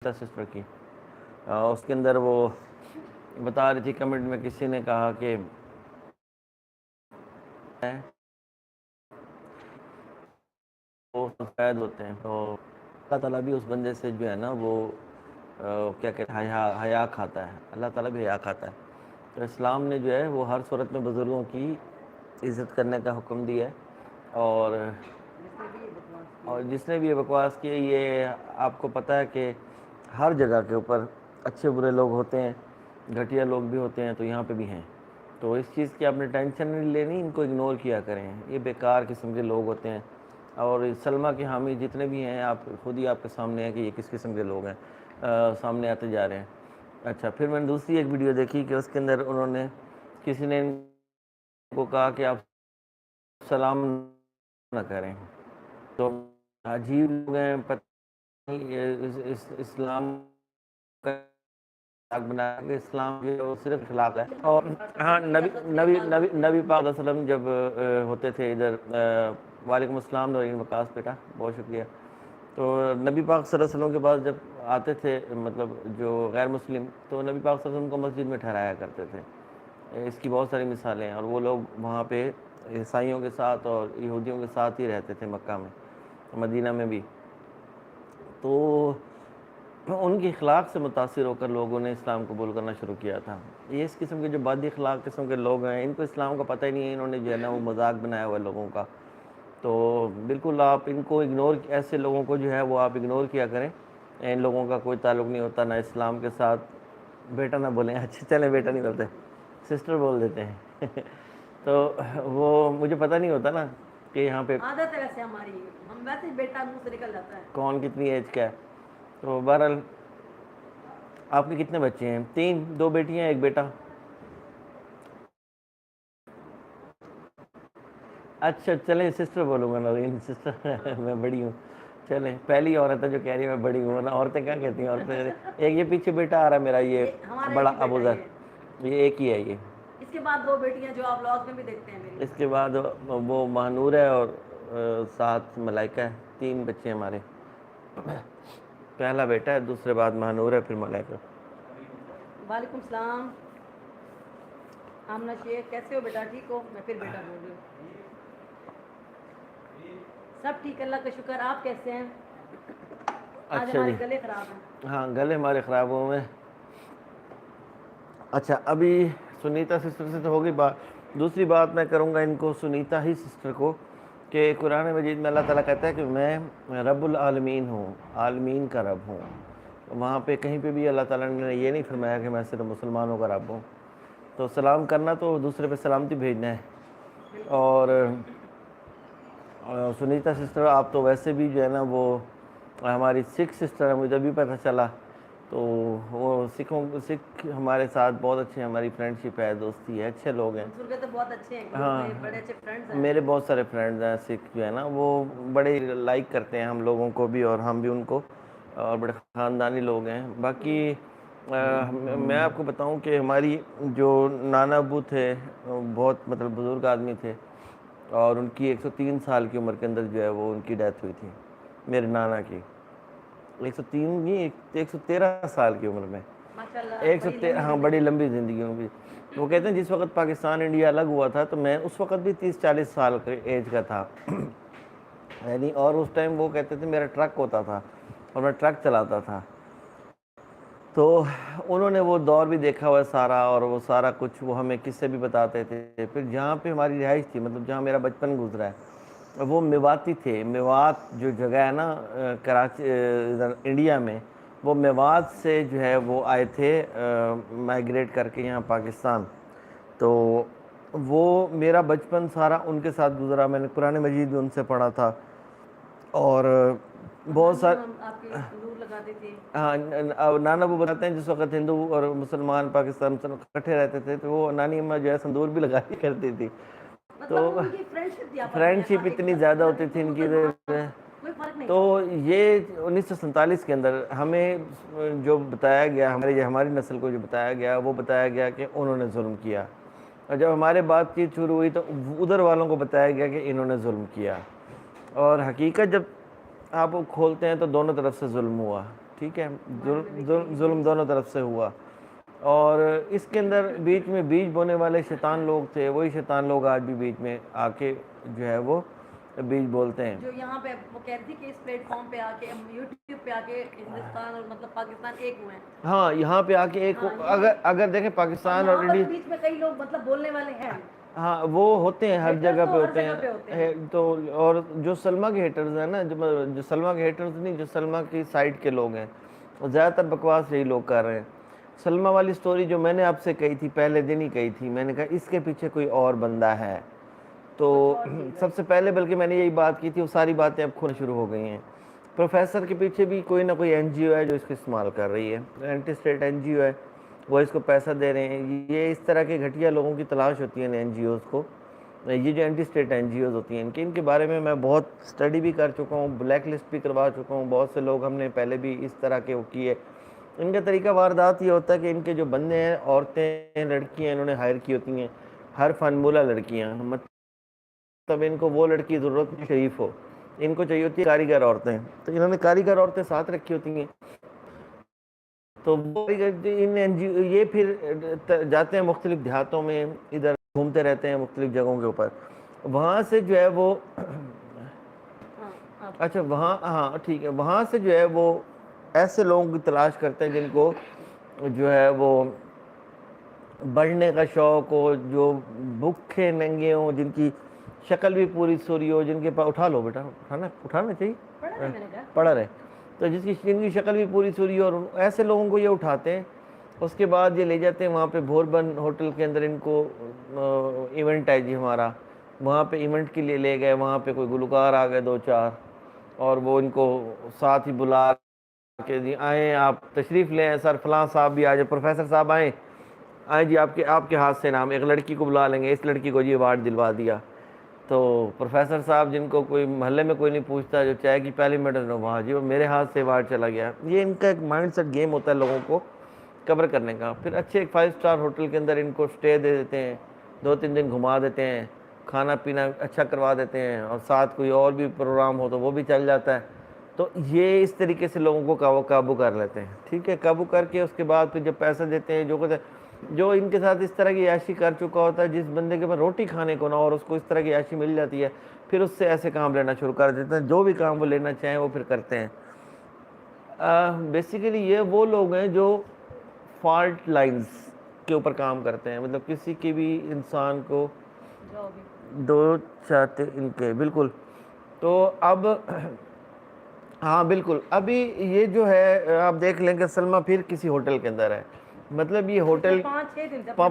Sister کی اس کے اندر وہ بتا رہی تھی کمنٹ میں کسی نے کہا کہ وہ قید ہوتے ہیں تو اللہ تعالیٰ بھی اس بندے سے جو ہے نا وہ کیا کہتے ہیں حیا کھاتا ہے. اللہ تعالیٰ بھی حیا کھاتا ہے. تو اسلام نے جو ہے وہ ہر صورت میں بزرگوں کی عزت کرنے کا حکم دیا ہے. اور جس نے بھی یہ بکواس کی یہ آپ کو پتہ ہے کہ ہر جگہ کے اوپر اچھے برے لوگ ہوتے ہیں, گھٹیا لوگ بھی ہوتے ہیں, تو یہاں پہ بھی ہیں. تو اس چیز کی آپ نے ٹینشن نہیں لینی, ان کو اگنور کیا کریں. یہ بیکار قسم کے لوگ ہوتے ہیں. اور سلمہ کے حامی جتنے بھی ہیں آپ خود ہی آپ کے سامنے ہیں کہ یہ کس قسم کے لوگ ہیں, سامنے آتے جا رہے ہیں. اچھا, پھر میں نے دوسری ایک ویڈیو دیکھی کہ اس کے اندر انہوں نے کسی نے ان کو کہا کہ آپ سلام نہ کریں. تو عجیب لوگ ہیں, پتہ نہیں اسلام کا بنا کہ اسلام جو صرف اخلاق ہے. اور ہاں نبی پاک علیہ وسلم جب ہوتے تھے ادھر, وعلیکم السلام نورین وقاص بیٹا, بہت شکریہ. تو نبی پاک صلی اللہ علیہ وسلم کے بعد جب آتے تھے مطلب جو غیر مسلم, تو نبی پاک صلی اللہ علیہ وسلم کو مسجد میں ٹھہرایا کرتے تھے. اس کی بہت ساری مثالیں ہیں. اور وہ لوگ وہاں پہ عیسائیوں کے ساتھ اور یہودیوں کے ساتھ ہی رہتے تھے مکہ میں, مدینہ میں بھی. تو ان کی اخلاق سے متاثر ہو کر لوگوں نے اسلام قبول کرنا شروع کیا تھا. یہ اس قسم کے جو بادی اخلاق قسم کے لوگ ہیں, ان کو اسلام کا پتہ ہی نہیں ہے. انہوں نے جو ہے نا وہ مذاق بنایا ہوا ہے لوگوں کا. تو بالکل آپ ان کو اگنور, ایسے لوگوں کو جو ہے وہ آپ اگنور کیا کریں. ان لوگوں کا کوئی تعلق نہیں ہوتا نہ اسلام کے ساتھ. بیٹا نہ بولیں, اچھا چلیں بیٹا نہیں بولتے, سسٹر بول دیتے ہیں. تو وہ مجھے پتہ نہیں ہوتا نا کہ یہاں پہ عادت ہے ویسے ہماری, ہم ویسے ہی بیٹا منہ سے نکل جاتا ہے. کون کتنی ایج کا ہے. تو بہرحال آپ کے کتنے بچے ہیں؟ 3, 2 بیٹیاں 1 بیٹا. اچھا چلیں سسٹر بولوں گا نورین, سسٹر میں بڑی ہوں. چلیں, پہلی عورت ہے جو کہہ رہی ہے میں بڑی ہوں, نا عورتیں کیا کہتی ہیں عورتیں. ایک یہ پیچھے بیٹا آ رہا ہے میرا, یہ بڑا ابو ذر, یہ ایک ہی ہے. یہ اس کے بعد 2 بیٹیاں جو آپ لاگ میں بھی دیکھتے ہیں میری. اس کے بعد وہ مہنور ہے اور 7 ملائکہ ہے. 3 بچے ہمارے. پہلا بیٹا ہے, دوسرے بعد مہنور ہے, پھر ملائکہ. وعلیکم السلام آمنہ شیخ, کیسے ہو بیٹا؟ ٹھیک ہو؟ میں پھر بیٹا بول رہی ہوں. سب ٹھیک, اللہ کا شکر. آپ کیسے ہیں؟ آج اچھا جی, ہمارے گلے خراب ہیں. ہاں گلے ہمارے خراب ہوئے ہیں. اچھا, ابھی سنیتا سسٹر سے تو ہوگی بات. دوسری بات میں کروں گا ان کو, سنیتا ہی سسٹر کو, کہ قرآن مجید میں اللہ تعالیٰ کہتا ہے کہ میں رب العالمین ہوں, عالمین کا رب ہوں. وہاں پہ کہیں پہ بھی اللہ تعالیٰ نے یہ نہیں فرمایا کہ میں صرف مسلمانوں کا رب ہوں. تو سلام کرنا تو دوسرے پہ سلامتی بھیجنا ہے. اور سنیتا سسٹر آپ تو ویسے بھی جو ہے نا وہ ہماری سکھ سسٹر ہے, مجھے بھی پتہ چلا. تو وہ سکھ ہمارے ساتھ بہت اچھے, ہماری فرینڈ شپ ہے, دوستی ہے, اچھے لوگ ہیں. تو بہت اچھے ہیں, ہاں, بڑے اچھے فرینڈز ہیں میرے بہت سارے فرینڈز ہیں سکھ جو ہے نا, وہ بڑے لائک کرتے ہیں ہم لوگوں کو بھی اور ہم بھی ان کو, اور بڑے خاندانی لوگ ہیں. باقی میں آپ کو بتاؤں کہ ہماری جو نانا ابو تھے بہت مطلب بزرگ آدمی تھے, اور ان کی 103 سال کی عمر کے اندر جو ہے وہ ان کی ڈیتھ ہوئی تھی, میرے نانا کی. 103 نہیں, 113 سال کی عمر میں. ماشاء اللہ, 113, ہاں بڑی لمبی زندگی ہوگی. وہ کہتے ہیں جس وقت پاکستان انڈیا الگ ہوا تھا تو میں اس وقت بھی 30-40 سال کے ایج کا تھا یعنی. اور اس ٹائم وہ کہتے تھے میرا ٹرک ہوتا تھا اور میں ٹرک چلاتا تھا. تو انہوں نے وہ دور بھی دیکھا ہوا ہے سارا, اور وہ سارا کچھ وہ ہمیں قصے بھی بتاتے تھے. پھر جہاں پہ ہماری رہائش تھی, مطلب جہاں میرا بچپن گزرا ہے, وہ میواتی تھے. میوات جو جگہ ہے نا کراچی ادھر انڈیا میں, وہ میوات سے جو ہے وہ آئے تھے مائیگریٹ کر کے یہاں پاکستان. تو وہ میرا بچپن سارا ان کے ساتھ گزرا. میں نے قرآن مجید بھی ان سے پڑھا تھا. اور بہت سارے, آپ کی تندور لگاتے تھے. ہاں نانا ابو بتاتے ہیں جس وقت ہندو اور مسلمان پاکستان اکٹھے رہتے تھے تو وہ نانی اماں جو ہے تندور بھی لگایا کرتی تھی. تو ان کی فرینڈشپ تھی آپس میں, فرینڈ شپ اتنی زیادہ ہوتی تھی ان کی. کوئی فرق نہیں تھا. تو یہ 1947 کے اندر ہمیں جو بتایا گیا, ہماری نسل کو جو بتایا گیا, وہ بتایا گیا کہ انہوں نے ظلم کیا. اور جب ہمارے بات چیت شروع ہوئی تو ادھر والوں کو بتایا گیا کہ انہوں نے ظلم کیا. اور حقیقت جب آپ کھولتے ہیں تو دونوں طرف سے ظلم ہوا. ٹھیک ہے, ظلم دونوں طرف سے ہوا. اور اس کے اندر بیچ میں بیج بونے والے شیطان لوگ تھے, وہی شیطان لوگ آج بھی بیچ میں آ کے جو ہے وہ بیج بولتے ہیں. جو یہاں پہ وہ کہتی تھی کہ اس پلیٹ فارم پہ آ کے یوٹیوب پہ آ کے ہندوستان اور مطلب پاکستان ایک ہوئے ہیں. ہاں یہاں پہ آ کے ایک, اگر دیکھیں پاکستان اور انڈیا, بیچ میں کئی لوگ مطلب بولنے والے ہیں. ہاں وہ ہوتے ہیں, ہر جگہ پہ ہوتے ہیں. تو اور جو سلما کے ہیٹرز ہیں نا, جو سلما کے ہیٹرز نہیں, جو سلما کی سائڈ کے لوگ ہیں, زیادہ تر بکواس یہی لوگ کر رہے ہیں. سلما والی سٹوری جو میں نے آپ سے کہی تھی, پہلے دن ہی کہی تھی, میں نے کہا اس کے پیچھے کوئی اور بندہ ہے. تو سب سے پہلے بلکہ میں نے یہی بات کی تھی, وہ ساری باتیں اب کھلنا شروع ہو گئی ہیں. پروفیسر کے پیچھے بھی کوئی نہ کوئی این جی او ہے جو اس کو استعمال کر رہی ہے, اینٹی اسٹیٹ این جی او ہے, وہ اس کو پیسہ دے رہے ہیں. یہ اس طرح کے گھٹیا لوگوں کی تلاش ہوتی ہے این جی اوز کو. یہ جو anti state N G Os ہوتی ہیں, ان کے بارے میں بہت اسٹڈی بھی کر چکا ہوں, بلیک لسٹ بھی کروا چکا ہوں. بہت سے لوگ ہم نے پہلے بھی اس طرح کے وہ کیے. ان کا طریقہ واردات یہ ہوتا ہے کہ ان کے جو بندے ہیں, عورتیں, لڑکیاں انہوں نے ہائر کی ہوتی ہیں, ہر فنمولہ لڑکیاں, مطلب ان کو وہ لڑکی ضرورت نہیں شریف ہو, ان کو چاہیے ہوتی ہے کاریگر عورتیں. تو انہوں نے کاریگر عورتیں ساتھ رکھی ہوتی ہیں. تو یہ پھر جاتے ہیں مختلف دیہاتوں میں, ادھر گھومتے رہتے ہیں مختلف جگہوں کے اوپر. وہاں سے جو ہے وہ اچھا وہاں, ہاں ٹھیک ہے, وہاں سے جو ہے وہ ایسے لوگوں کی تلاش کرتے ہیں جن کو جو ہے وہ بڑھنے کا شوق ہو, جو بھوکے ننگے ہوں, جن کی شکل بھی پوری سوری ہو, جن کے پاس, اٹھا لو بیٹا, اٹھانا چاہیے, پڑا رہے, تو جن کی شکل بھی پوری سوری ہو, اور ایسے لوگوں کو یہ اٹھاتے ہیں. اس کے بعد یہ لے جاتے ہیں وہاں پہ بھوربن ہوٹل کے اندر. ان کو ایونٹ ہے جی ہمارا, وہاں پہ ایونٹ کے لیے لے گئے. وہاں پہ کوئی گلوکار آ گئے 2-4, اور وہ ان کو ساتھ ہی بلا کہ جی آئیں, آپ تشریف لیں, سر فلاں صاحب بھی آ جائیں, پروفیسر صاحب آئیں جی, آپ کے ہاتھ سے نام, ایک لڑکی کو بلا لیں گے, اس لڑکی کو جی ایوارڈ دلوا دیا. تو پروفیسر صاحب جن کو کوئی محلے میں کوئی نہیں پوچھتا, جو چائے کی پہلی میڈل, وہاں جی وہ میرے ہاتھ سے ایوارڈ چلا گیا. یہ ان کا ایک مائنڈ سیٹ گیم ہوتا ہے لوگوں کو کور کرنے کا. پھر اچھے ایک 5 اسٹار ہوٹل کے اندر ان کو اسٹے دے دیتے ہیں, 2-3 دن گھما دیتے ہیں, کھانا پینا اچھا کروا دیتے ہیں, اور ساتھ کوئی اور بھی پروگرام ہو تو وہ بھی چل جاتا ہے. تو یہ اس طریقے سے لوگوں کو قابو کر لیتے ہیں. ٹھیک ہے, قابو کر کے اس کے بعد پھر جب پیسہ دیتے ہیں, جو ان کے ساتھ اس طرح کی عیاشی کر چکا ہوتا ہے, جس بندے کے پاس روٹی کھانے کو نہ اور اس کو اس طرح کی عیاشی مل جاتی ہے, پھر اس سے ایسے کام لینا شروع کر دیتے ہیں. جو بھی کام وہ لینا چاہیں وہ پھر کرتے ہیں. بیسیکلی یہ وہ لوگ ہیں جو فالٹ لائنز کے اوپر کام کرتے ہیں, مطلب کسی کی بھی انسان کو دو چاہتے ان کے, بالکل. تو اب ہاں بالکل, ابھی یہ جو ہے آپ دیکھ لیں کہ سلما پھر کسی ہوٹل کے اندر ہے. مطلب یہ ہوٹل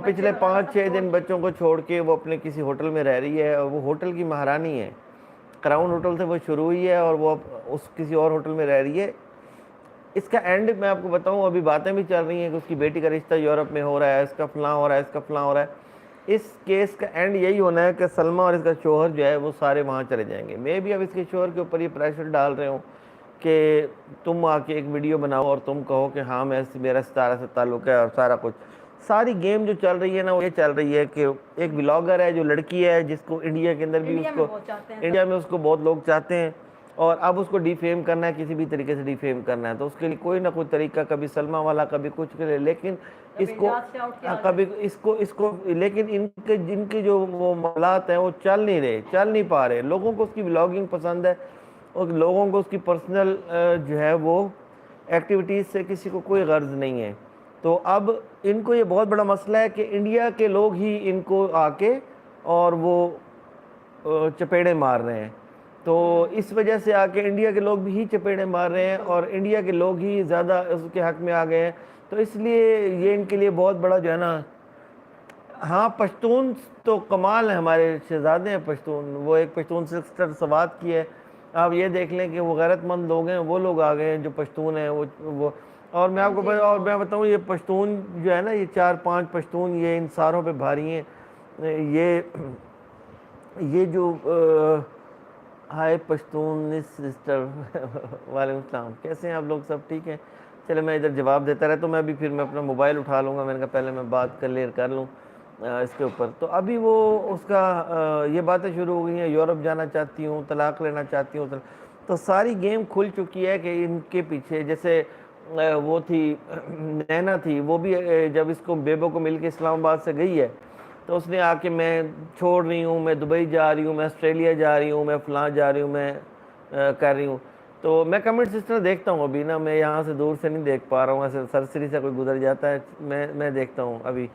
پچھلے 5-6 دن بچوں کو چھوڑ کے وہ اپنے کسی ہوٹل میں رہ رہی ہے, اور وہ ہوٹل کی مہارانی ہے. کراؤن ہوٹل سے وہ شروع ہوئی ہے, اور وہ اس کسی اور ہوٹل میں رہ رہی ہے. اس کا اینڈ میں آپ کو بتاؤں, ابھی باتیں بھی چل رہی ہیں کہ اس کی بیٹی کا رشتہ یورپ میں ہو رہا ہے, اس کا فلاں ہو رہا ہے, اس کا فلاں ہو رہا ہے. اس کیس کا اینڈ یہی ہونا ہے کہ سلما اور اس کا شوہر جو ہے وہ سارے وہاں چلے جائیں گے. میں بھی اب اس کے شوہر کے اوپر یہ پریشر ڈال رہے ہوں کہ تم آ کے ایک ویڈیو بناؤ اور تم کہو کہ ہاں میرا ستارہ سے تعلق ہے, اور سارا کچھ. ساری گیم جو چل رہی ہے نا, وہ یہ چل رہی ہے کہ ایک بلاگر ہے جو لڑکی ہے, جس کو انڈیا کے اندر بھی انڈیا میں اس کو بہت لوگ چاہتے ہیں, اور اب اس کو ڈیفیم کرنا ہے, کسی بھی طریقے سے ڈیفیم کرنا ہے. تو اس کے لیے کوئی نہ کوئی طریقہ, کبھی سلما والا, کبھی کچھ کے لیے, لیکن اس کو کبھی اس کو لیکن جن کے جو وہ معاملات ہیں وہ چل نہیں پا رہے. لوگوں کو اس کی بلاگنگ پسند ہے, اور لوگوں کو اس کی پرسنل جو ہے وہ ایکٹیویٹیز سے کسی کو کوئی غرض نہیں ہے. تو اب ان کو یہ بہت بڑا مسئلہ ہے کہ انڈیا کے لوگ ہی ان کو آ کے اور وہ چپیڑے مار رہے ہیں. تو اس وجہ سے آ کے انڈیا کے لوگ بھی ہی چپیڑے مار رہے ہیں, اور انڈیا کے لوگ ہی زیادہ اس کے حق میں آ گئے ہیں. تو اس لیے یہ ان کے لیے بہت بڑا جو ہے نا, ہاں پشتون تو کمال ہے, ہمارے شہزادے ہیں پشتون. وہ ایک پشتون سسٹر سوات کی ہے, آپ یہ دیکھ لیں کہ وہ غیرت مند لوگ ہیں, وہ لوگ آ گئے ہیں جو پشتون ہیں. وہ اور میں آپ کو میں بتاؤں, یہ پشتون جو ہے نا, یہ 4-5 پشتون یہ ان ساروں پہ بھاری ہیں. یہ جو ہائے پشتون سسٹر, وعلیکم السلام, کیسے ہیں آپ لوگ, سب ٹھیک ہیں؟ چلے میں ادھر جواب دیتا رہتا ہوں. میں ابھی پھر میں اپنا موبائل اٹھا لوں گا, میں نے کہا پہلے میں بات کلیئر کر لوں اس کے اوپر. تو ابھی وہ اس کا یہ باتیں شروع ہو گئی ہیں, یورپ جانا چاہتی ہوں, طلاق لینا چاہتی ہوں. تو ساری گیم کھل چکی ہے کہ ان کے پیچھے, جیسے وہ تھی نینا تھی، وہ بھی جب اس کو بیبو کو مل کے اسلام آباد سے گئی ہے تو اس نے آ کے میں چھوڑ رہی ہوں، میں دبئی جا رہی ہوں، میں آسٹریلیا جا رہی ہوں، میں فلاں جا رہی ہوں، میں کر رہی ہوں. تو میں کمنٹ اس طرح دیکھتا ہوں ابھی نا، میں یہاں سے دور سے نہیں دیکھ پا رہا ہوں، ایسے سرسری سے کوئی گزر جاتا ہے میں دیکھتا ہوں ابھی.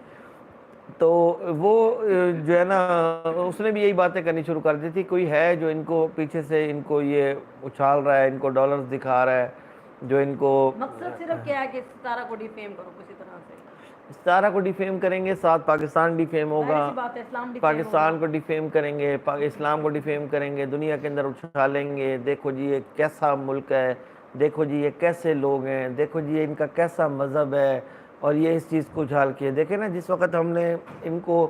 تو وہ جو ہے نا اس نے بھی یہی باتیں کرنی شروع کر دی تھی، کوئی ہے جو ان کو پیچھے سے ان کو یہ اچھال رہا ہے، ان کو ڈالرز دکھا رہا ہے، جو ان کو مقصد صرف کیا ہے کہ ستارہ کو ڈیفیم کرو کسی طرح سے. ستارہ کو ڈیفیم کریں گے، ساتھ پاکستان ڈیفیم ظاہر ہوگا، سی بات ہے اسلام ڈیفیم ہوگا. پاکستان کو ڈیفیم کریں گے، اسلام کو ڈیفیم کریں گے، دنیا کے اندر اچھالیں گے، دیکھو جی یہ کیسا ملک ہے، دیکھو جی یہ کیسے لوگ ہیں، دیکھو جی یہ ان کا کیسا مذہب ہے، اور یہ اس چیز کو اچھال کے دیکھیں نا. جس وقت ہم نے ان کو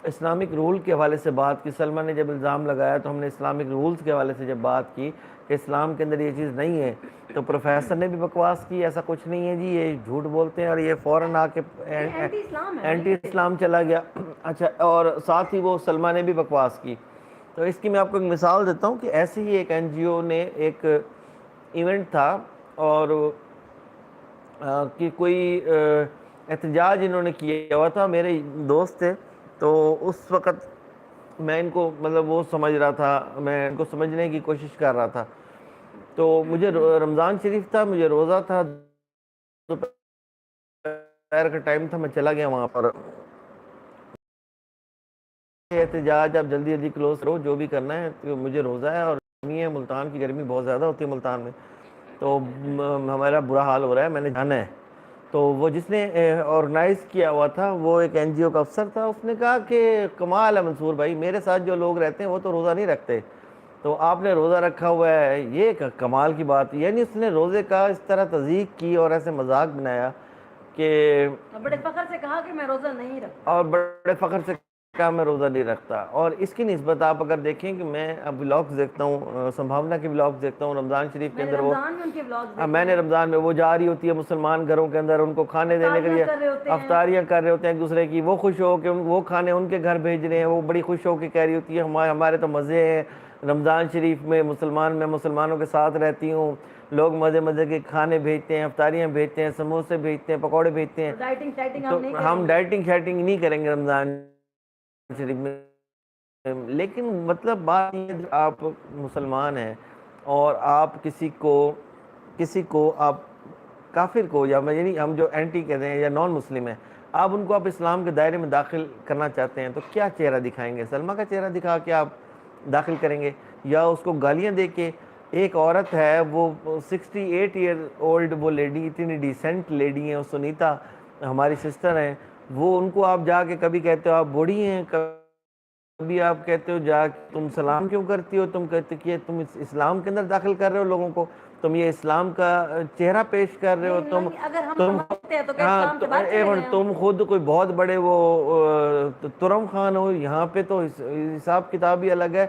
اسلامک رول کے حوالے سے بات کی، سلمان نے جب الزام لگایا تو ہم نے اسلامک رولز کے حوالے سے جب بات کی کہ اسلام کے اندر یہ چیز نہیں ہے، تو پروفیسر نے بھی بکواس کی ایسا کچھ نہیں ہے جی، یہ جھوٹ بولتے ہیں، اور یہ فوراً آ کے اینٹی اسلام ہے اینٹی اسلام چلا گیا. اچھا، اور ساتھ ہی وہ سلمان نے بھی بکواس کی. تو اس کی میں آپ کو ایک مثال دیتا ہوں کہ ایسے ہی ایک این جی او نے ایک ایونٹ تھا، اور کہ کوئی احتجاج انہوں نے کیا ہوا تھا، میرے دوست تھے. تو اس وقت میں ان کو مطلب وہ سمجھ رہا تھا، میں ان کو سمجھنے کی کوشش کر رہا تھا. تو مجھے رمضان شریف تھا، مجھے روزہ تھا، دوپہر کا ٹائم تھا، میں چلا گیا وہاں پر. احتجاج آپ جلدی جلدی کلوز کرو، جو بھی کرنا ہے، تو مجھے روزہ ہے اور گرمی ہے، ملتان کی گرمی بہت زیادہ ہوتی ہے ملتان میں، تو ہمارا برا حال ہو رہا ہے، میں نے جانا ہے. تو وہ جس نے آرگنائز کیا ہوا تھا وہ ایک این جی او کا افسر تھا، اس نے کہا کہ کمال ہے منصور بھائی، میرے ساتھ جو لوگ رہتے ہیں وہ تو روزہ نہیں رکھتے، تو آپ نے روزہ رکھا ہوا ہے، یہ کمال کی بات. یعنی اس نے روزے کا اس طرح تضییق کی اور ایسے مذاق بنایا کہ بڑے فخر سے کہا کہ میں روزہ نہیں رکھتا، اور بڑے فخر سے کہا میں روزہ نہیں رکھتا. اور اس کی نسبت آپ اگر دیکھیں کہ میں اب ولاگز دیکھتا ہوں، سنبھاونا کے ولاگز دیکھتا ہوں رمضان شریف کے اندر، وہ رمضان میں ان کے ولاگز دیکھے میں نے رمضان میں وہ جا رہی ہوتی ہے مسلمان گھروں کے اندر، ان کو کھانے دینے کے لیے کر رہے ہوتے ہیں، افطاریاں کر رہے ہوتے ہیں ایک دوسرے کی، وہ خوش ہو کے وہ کھانے ان کے گھر بھیج رہے ہیں، وہ بڑی خوش ہو کے کہہ رہی ہوتی ہے ہمارے تو مزے ہیں رمضان شریف میں، میں مسلمانوں کے ساتھ رہتی ہوں، لوگ مزے مزے کے کھانے بھیجتے ہیں، افطاریاں بھیجتے ہیں، سموسے بھیجتے ہیں، پکوڑے بھیجتے ہیں. ڈائٹنگ تو ہم ڈائٹنگ شائٹنگ نہیں کریں گے رمضان شریف میں. لیکن مطلب بات یہ ہے، آپ مسلمان ہیں اور آپ کسی کو آپ کافر کو، یا یعنی ہم جو اینٹی کہتے ہیں یا نان مسلم ہیں، آپ ان کو آپ اسلام کے دائرے میں داخل کرنا چاہتے ہیں، تو کیا چہرہ دکھائیں گے؟ سلمہ کا چہرہ دکھا کے آپ داخل کریں گے، یا اس کو گالیاں دے کے؟ ایک عورت ہے، وہ 68 ایئر اولڈ وہ لیڈی، اتنی ڈیسنٹ لیڈی ہیں، وہ سنیتا ہماری سسٹر ہیں، وہ ان کو آپ جا کے کبھی کہتے ہو آپ بوڑھی ہیں، کبھی آپ کہتے ہو جا تم سلام کیوں کرتی ہو، تم کہتے کہ تم اسلام کے اندر داخل کر رہے ہو لوگوں کو، تم یہ اسلام کا چہرہ پیش کر رہے ہو. اگر ہم تم سمجھتے ہیں تو کہ ہاں اسلام سے باہر چلے گئے ہم. تم خود کوئی بہت بڑے وہ ترم خان ہو. یہاں پہ تو حساب کتاب ہی الگ ہے.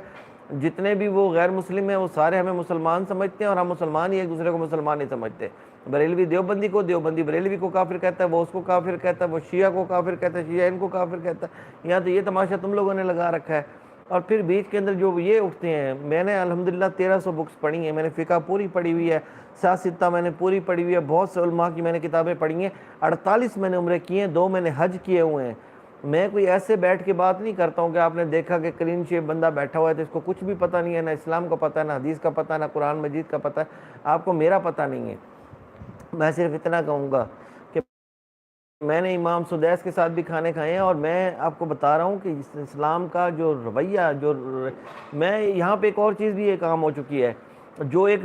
جتنے بھی وہ غیر مسلم ہیں وہ سارے ہمیں مسلمان سمجھتے ہیں، اور ہم مسلمان ہی ایک دوسرے کو مسلمان نہیں سمجھتے. بریلوی دیوبندی کو دیوبندی بریلوی کو کافر کہتا ہے، وہ اس کو کافر کہتا ہے، وہ شیعہ کو کافر کہتا ہے، شیعہ ان کو کافر کہتا ہے. یہاں تو یہ تماشا تم لوگوں نے لگا رکھا ہے. اور پھر بیچ کے اندر جو یہ اٹھتے ہیں، میں نے الحمدللہ 1300 بکس پڑھی ہیں، میں نے فقہ پوری پڑھی ہوئی ہے، سیاستہ میں نے پوری پڑھی ہوئی ہے، بہت سے علماء کی میں نے کتابیں پڑھی ہیں، 48 میں نے عمرے کی ہیں، 2 میں نے حج کیے ہوئے ہیں. میں کوئی ایسے بیٹھ کے بات نہیں کرتا ہوں کہ آپ نے دیکھا کہ کلین شیپ بندہ بیٹھا ہوا ہے تو اس کو کچھ بھی پتہ نہیں ہے، نہ اسلام کا پتہ ہے، نہ حدیث کا پتہ ہے، نہ قرآن مجید کا پتہ ہے. آپ کو میرا پتہ نہیں ہے. میں صرف اتنا کہوں گا کہ میں نے امام سدیس کے ساتھ بھی کھانے کھائے ہیں، اور میں آپ کو بتا رہا ہوں کہ اسلام کا جو رویہ میں یہاں پہ ایک اور چیز بھی ایک عام ہو چکی ہے، جو ایک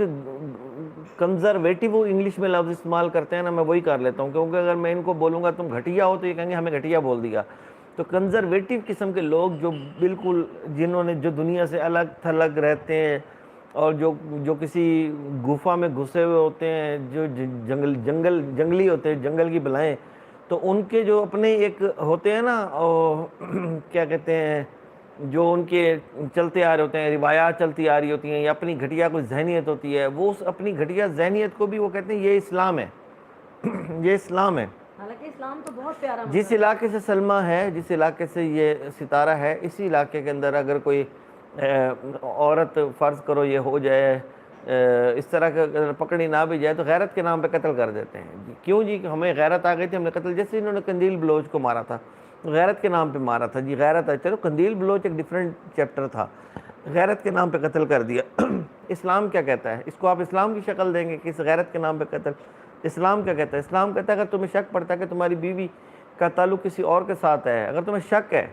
کنزرویٹو انگلش میں لفظ استعمال کرتے ہیں نا، میں وہی کر لیتا ہوں، کیونکہ اگر میں ان کو بولوں گا تم گھٹیا ہو تو یہ کہیں گے ہمیں گھٹیا بول دیا. تو کنزرویٹو قسم کے لوگ جو بالکل جنہوں نے جو دنیا سے الگ تھلگ رہتے ہیں، اور جو کسی گفا میں گھسے ہوئے ہوتے ہیں، جو جنگلی ہوتے ہیں، جنگل کی بلائیں، تو ان کے جو اپنے ایک ہوتے ہیں نا کیا کہتے ہیں، جو ان کے چلتے آ رہے ہوتے ہیں، روایات چلتی آ رہی ہوتی ہیں، یا اپنی گھٹیا کوئی ذہنیت ہوتی ہے، وہ اس اپنی گھٹیا ذہنیت کو بھی وہ کہتے ہیں یہ اسلام ہے. یہ اسلام ہے. حالانکہ اسلام تو بہت پیارا جس علاقے سے سلمہ ہے، جس علاقے سے یہ ستارہ ہے، اسی علاقے کے اندر اگر کوئی عورت فرض کرو یہ ہو جائے اس طرح کا اگر پکڑی نہ بھی جائے تو غیرت کے نام پہ قتل کر دیتے ہیں. کیوں جی؟ ہمیں غیرت آ گئی تھی, ہم نے قتل, جیسے انہوں نے قندیل بلوچ کو مارا تھا, غیرت کے نام پہ مارا تھا جی, غیرت ہے. چلو قندیل بلوچ ایک ڈیفرنٹ چیپٹر تھا, غیرت کے نام پہ قتل کر دیا. اسلام کیا کہتا ہے؟ اس کو آپ اسلام کی شکل دیں گے کہ اس غیرت کے نام پہ قتل؟ اسلام کیا کہتا ہے؟ اسلام کہتا ہے اگر تمہیں شک پڑتا ہے کہ تمہاری بیوی کا تعلق کسی اور کے ساتھ ہے, اگر تمہیں شک ہے,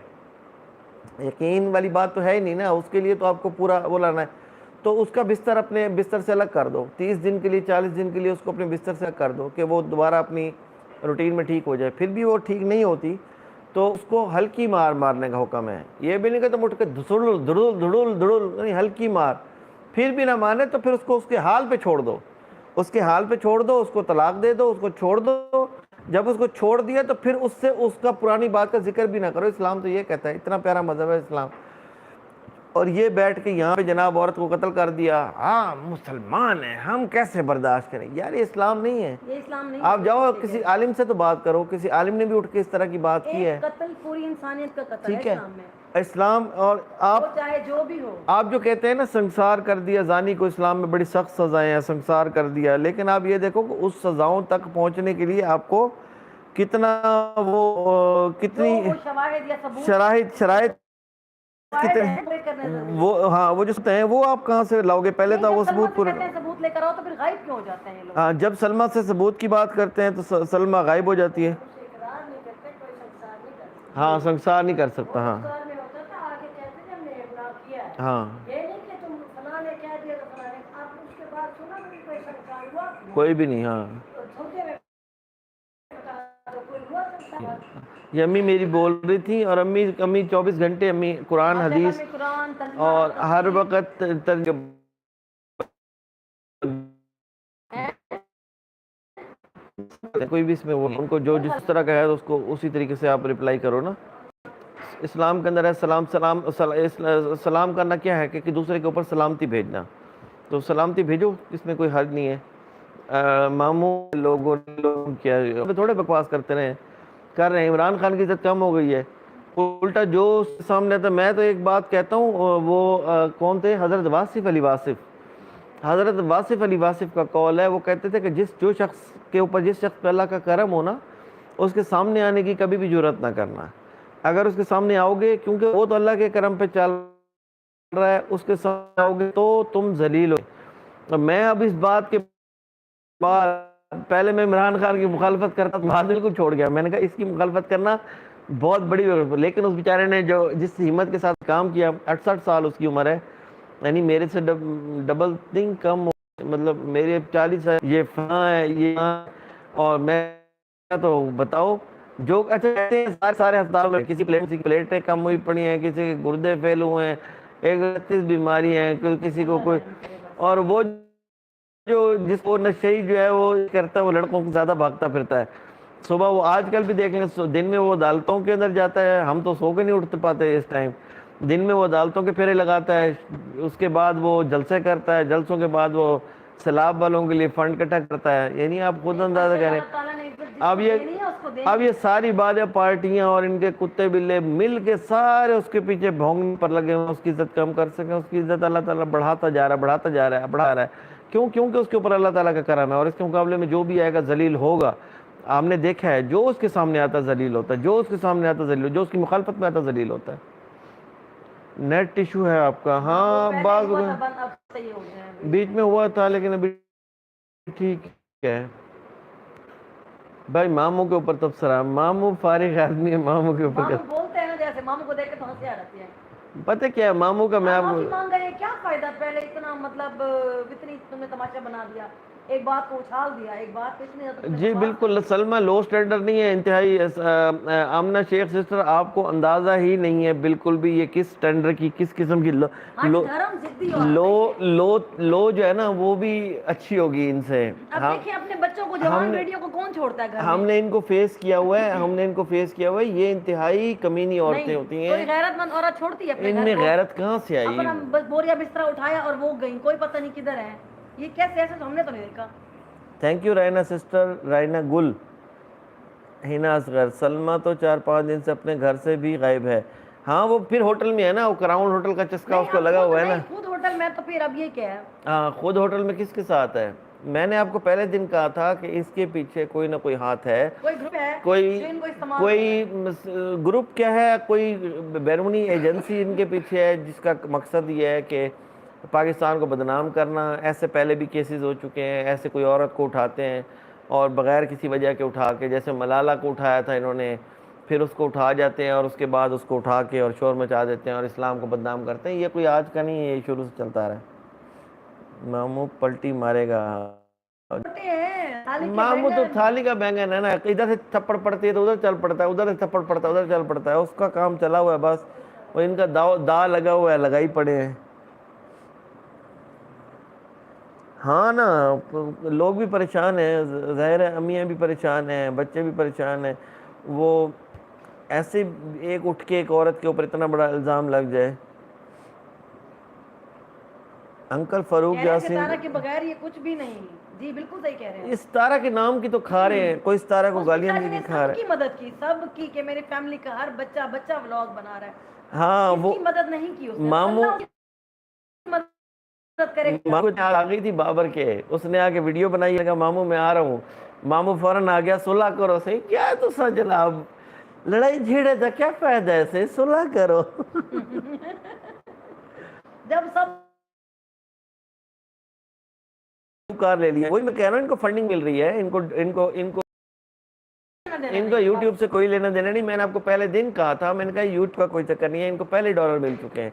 یقین والی بات تو ہے ہی نہیں نا, اس کے لیے تو آپ کو پورا وہ لانا ہے, تو اس کا بستر اپنے بستر سے الگ کر دو, 30 دن کے لیے 40 دن کے لیے اس کو اپنے بستر سے الگ کر دو کہ وہ دوبارہ اپنی روٹین میں ٹھیک ہو جائے. پھر بھی وہ ٹھیک نہیں ہوتی تو اس کو ہلکی مار مارنے کا حکم ہے. یہ بھی نہیں کہ تم اٹھ کے دھڑل دھڑل دھڑل دھڑل, نہیں, ہلکی مار. پھر بھی نہ مانے تو پھر اس کو اس کے حال پہ چھوڑ دو, اس کے حال پہ چھوڑ دو, اس کو طلاق دے دو, اس کو چھوڑ دو. جب اس کو چھوڑ دیا تو پھر اس سے اس کا پرانی بات کا ذکر بھی نہ کرو. اسلام تو یہ کہتا ہے, اتنا پیارا مذہب ہے اسلام. اور یہ بیٹھ کے یہاں پہ جناب عورت کو قتل کر دیا, ہاں مسلمان ہیں ہم کیسے برداشت کریں. یار یہ اسلام نہیں ہے. یہ اسلام نہیں. آپ جاؤ کسی عالم سے تو بات کرو, کسی عالم نے بھی اٹھ کے اس طرح کی بات کی ہے. قتل پوری انسانیت کا قتل ہے ٹھیک ہے اسلام میں, اسلام. اور آپ وہ چاہے جو بھی ہو, آپ جو کہتے ہیں نا سنسار کر دیا زانی کو, اسلام میں بڑی سخت سزائیں ہیں, سنسار کر دیا, لیکن آپ یہ دیکھو کہ اس سزاؤں تک پہنچنے کے لیے آپ کو کتنا وہ کتنی وہ شواہد یا ثبوت شرائط وہ, ہاں وہ جو سکتے ہیں وہ آپ کہاں سے لاؤ گے؟ پہلے تو وہ ثبوت پورے, ثبوت لے کر آؤ تو پھر غائب کیوں ہو جاتے ہیں یہ لوگ؟ ہاں جب سلمہ سے ثبوت کی بات کرتے ہیں تو سلمہ غائب ہو جاتی ہے. ہاں سنسار نہیں کر سکتا. ہاں ہاں کوئی بھی نہیں. ہاں یہ امی میری بول رہی تھی, اور امی 24 گھنٹے امی قرآن حدیث اور ہر وقت کوئی بھی اس میں وہ ان کو جو جس طرح کا ہے اس کو اسی طریقے سے آپ رپلائی کرو نا. اسلام کے اندر ہے سلام کرنا کیا ہے کہ دوسرے کے اوپر سلامتی بھیجنا, تو سلامتی بھیجو, اس میں کوئی حرج نہیں ہے. ماموں لوگوں کیا تھوڑے بکواس کرتے رہے کر رہے ہیں. عمران خان کی عزت کم ہو گئی ہے, الٹا جو سامنے تھا. میں تو ایک بات کہتا ہوں, وہ کون تھے؟ حضرت واصف علی واصف. حضرت واصف علی واصف کا قول ہے, وہ کہتے تھے کہ جو شخص کے اوپر جس شخص پہ اللہ کا کرم ہونا, اس کے سامنے آنے کی کبھی بھی جرات نہ کرنا. اگر اس کے سامنے آؤ گے, کیونکہ وہ تو اللہ کے کرم پہ چل رہا ہے, اس کے سامنے آؤ گے تو تم ذلیل ہو. میں اب اس بات کے بعد, پہلے میں عمران خان کی مخالفت کرتا تھا, بعد بالکل چھوڑ گیا. میں نے کہا اس کی مخالفت کرنا بہت بڑی, لیکن اس بیچارے نے جو جس ہمت کے ساتھ کام کیا, 68 سال اس کی عمر ہے, یعنی میرے سے ڈبل تھنگ کم, مطلب میرے 40 ہے, یہ فلاں ہے, یہ اور میں تو بتاؤ جو اچھا کہتے ہیں سارے ہسپتالوں میں کسی پلیٹیں کم ہوئی پڑی ہیں, کسی کے گردے فیل ہوئے ہیں, 31 بیماری ہیں, کسی کو کوئی, اور وہ جو جس کو نشئی جو ہے وہ کرتا ہے, وہ لڑکوں کو زیادہ بھاگتا پھرتا ہے. صبح وہ آج کل بھی دیکھ لیں, دن میں وہ عدالتوں کے اندر جاتا ہے, ہم تو سو کے نہیں اٹھ پاتے اس ٹائم. دن میں وہ عدالتوں کے پھیرے لگاتا ہے, اس کے بعد وہ جلسے کرتا ہے, جلسوں کے بعد وہ سیلاب والوں کے لیے فنڈ اکٹھا کرتا ہے. یعنی آپ خود اندازہ کریں. اب یہ ساری باتیں پارٹیاں اور ان کے کتے بلے مل کے سارے اس کے پیچھے بھونگنے پر لگے ہوئے, اس کی عزت کم کر سکیں. اس کی عزت اللہ تعالیٰ بڑھا رہا ہے. کیونکہ اس کے اوپر اللہ تعالیٰ کا کرم ہے, اور اس کے مقابلے میں جو بھی آئے گا ذلیل ہوگا. آپ نے دیکھا ہے, جو اس کے سامنے آتا ذلیل ہوتا ہے, جو اس کے سامنے آتا ذلیل, جو اس کی مخالفت میں آتا ذلیل ہوتا ہے. نیٹ ایشو ہے آپ کا؟ ہاں بعض بیچ میں ہوا تھا, لیکن ابھی ٹھیک ہے. بھائی ماموں کے اوپر تبصرہ, ماموں فارغ آدمی ہے, ماموں کے اوپر بولتے ہیں نا, جیسے ماموں کو دیکھ کے تو ہنسی آ جاتی ہے. پتہ کیا ہے ماموں کا, میں آپ کو مانگ رہے ہیں, کیا فائدہ؟ پہلے اتنا مطلب اتنی تم نے تماشا بنا دیا, ایک بات کو اچھال دیا, ایک بات کچھ نہیں. جی بالکل, سلمہ لو سٹینڈرڈ نہیں ہے انتہائی. آمنہ شیخ سسٹر, آپ کو اندازہ ہی نہیں ہے بالکل بھی یہ کس سٹینڈرڈ کی, کس قسم کی لو جو ہے نا وہ بھی اچھی ہوگی ان سے. اب دیکھیں اپنے بچوں کو, جوان بیٹیوں کو کون چھوڑتا ہے گھر میں؟ ہم نے ان کو فیس کیا ہوا ہے, یہ انتہائی کمینی عورتیں ہوتی ہیں. کوئی غیرت مند عورت چھوڑتی ہے ان میں غیرت کہاں سے آئی؟ اپنا بوریا بستر اٹھایا اور وہ گئی, کوئی پتہ نہیں کدھر ہے. یہ کیسے ایسے؟ ہم نے تو نہیں دیکھا. Thank you Raina sister, Raina Gill. Hina Asghar, سلمہ تو 4-5 دن سے اپنے گھر سے بھی غائب ہے. ہاں وہ پھر ہوٹل میں ہے نا, وہ کراؤن ہوٹل کا چسکا اس کو لگا ہوا ہے نا. خود ہوٹل میں تو پھر اب یہ کیا ہے؟ ہاں خود ہوٹل میں کس کے ساتھ ہے؟ میں نے آپ کو پہلے دن کہا تھا کہ اس کے پیچھے کوئی نہ کوئی ہاتھ ہے، کوئی گروپ ہے کوئی جو ان کو استعمال کر رہا ہے۔ گروپ کیا ہے، کوئی بیرونی ایجنسی ان کے پیچھے ہے جس کا مقصد یہ ہے کہ پاکستان کو بدنام کرنا۔ ایسے پہلے بھی کیسز ہو چکے ہیں، ایسے کوئی عورت کو اٹھاتے ہیں اور بغیر کسی وجہ کے اٹھا کے، جیسے ملالہ کو اٹھایا تھا انہوں نے، پھر اس کو اٹھا جاتے ہیں اور اس کے بعد اس کو اٹھا کے اور شور مچا دیتے ہیں اور اسلام کو بدنام کرتے ہیں۔ یہ کوئی آج کا نہیں ہے، یہ شروع سے چلتا رہا ہے۔ ماموں پلٹی مارے گا۔ چھوٹے ہیں تھالی کے ماموں تو بینگن۔ تھالی کا بینگن ہے نا، ادھر سے تھپڑ پڑتی ہے تو ادھر چل پڑتا ہے، ادھر سے تھپڑ پڑتا ہے ادھر چل پڑتا ہے، اس کا کام چلا ہوا ہے بس۔ اور ان کا دا لگا ہوا ہے، لگائی پڑے ہیں۔ ہاں نا، لوگ بھی پریشان ہیں، ظاہر ہے امیاں بھی پریشان ہیں، بچے بھی پریشان ہیں۔ وہ ایسے ایک اٹھ کے ایک عورت کے اوپر اتنا بڑا الزام لگ جائے۔ انکل فاروق کہہ رہے ہیں یاسین، ستارہ کے بغیر یہ کچھ بھی نہیں۔ جی بالکل صحیح کہہ رہے ہیں۔ اس ستارہ کے نام کی تو کھا رہے ہیں، کوئی ستارہ کو اس گالیاں بیچاری نہیں نے کھا سب کی رہے۔ مدد کی، سب کی، کہ میری فیملی کا ہر بچہ ولاگ بنا رہا ہے۔ ہاں کس وہ کی مدد نہیں کی اس نے؟ ماموں اللہ اس کی مدد کرے گا۔ ماموں آ گئی تھی بابر کے، اس نے آ کے ویڈیو بنائی، لگا ماموں میں آ رہا ہوں، ماموں فوراً آ گیا، صلح کرو صحیح، کیا ہے تو سا جناب لڑائی جھیڑے دا کیا فائدہ ہے، سے صلح کرو۔ جب سب کار لے لیا، وہی میں کہہ رہا ہوں، ان کو فنڈنگ مل رہی ہے، ان کو یوٹیوب سے کوئی لینا دینا نہیں۔ میں نے آپ کو پہلے دن کہا تھا، میں نے کہا یوٹیوب کا کوئی چکر نہیں ہے، ان کو پہلے ڈالر مل چکے ہیں۔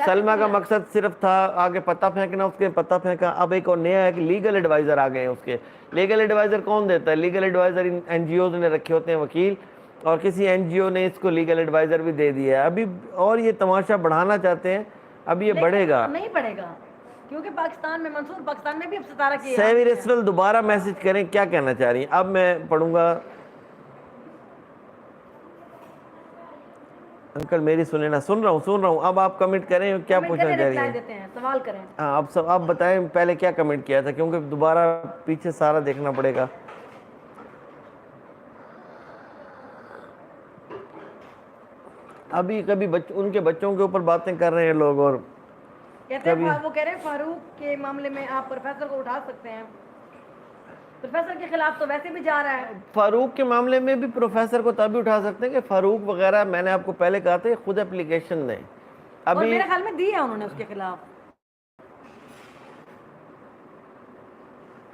سلمہ کا مقصد صرف تھا آگے پتہ پھینکنا، اس کے پتہ پھینکا۔ اب ایک اور نیا ہے کہ لیگل ایڈوائزر آ گئے ہیں اس کے۔ لیگل ایڈوائزر کون دیتا ہے؟ Legal adviser N G Os نے رکھے ہوتے ہیں وکیل، اور کسی این جی او نے اس کو لیگل ایڈوائزر بھی دے دیا ہے ابھی، اور یہ تماشا بڑھانا چاہتے ہیں، اب یہ بڑھے گا۔ نہیں پڑے گا کیونکہ پاکستان میں منصور، پاکستان میں بھی اب ستارہ کی سیویر اسرل دوبارہ میسج کریں، کیا کہنا چاہ رہی ہیں؟ اب میں پڑھوں گا۔ انکل میری سنیں نا، سن رہا ہوں، اب آپ کمنٹ کریں، کیا پوچھنا چاہ رہی ہیں؟ دیتے ہیں، سوال کریں۔ ہاں آپ بتائیں پہلے کیا کمنٹ کیا تھا، کیونکہ دوبارہ پیچھے سارا دیکھنا پڑے گا۔ ابھی کبھی ان کے بچوں کے اوپر باتیں کر رہے ہیں لوگ، اور کہتے ہیں وہ کہہ رہے ہیں فاروق کے معاملے میں آپ پروفیسر کو اٹھا سکتے ہیں، پروفیسر کے خلاف تو ویسے بھی جا رہا ہے۔ فاروق کے معاملے میں بھی پروفیسر کو تب بھی اٹھا سکتے ہیں کہ فاروق وغیرہ، میں نے آپ کو پہلے کہا تھا خود اپلیکیشن دیں۔ اور میرے خیال میں دی ہے انہوں نے اس کے خلاف۔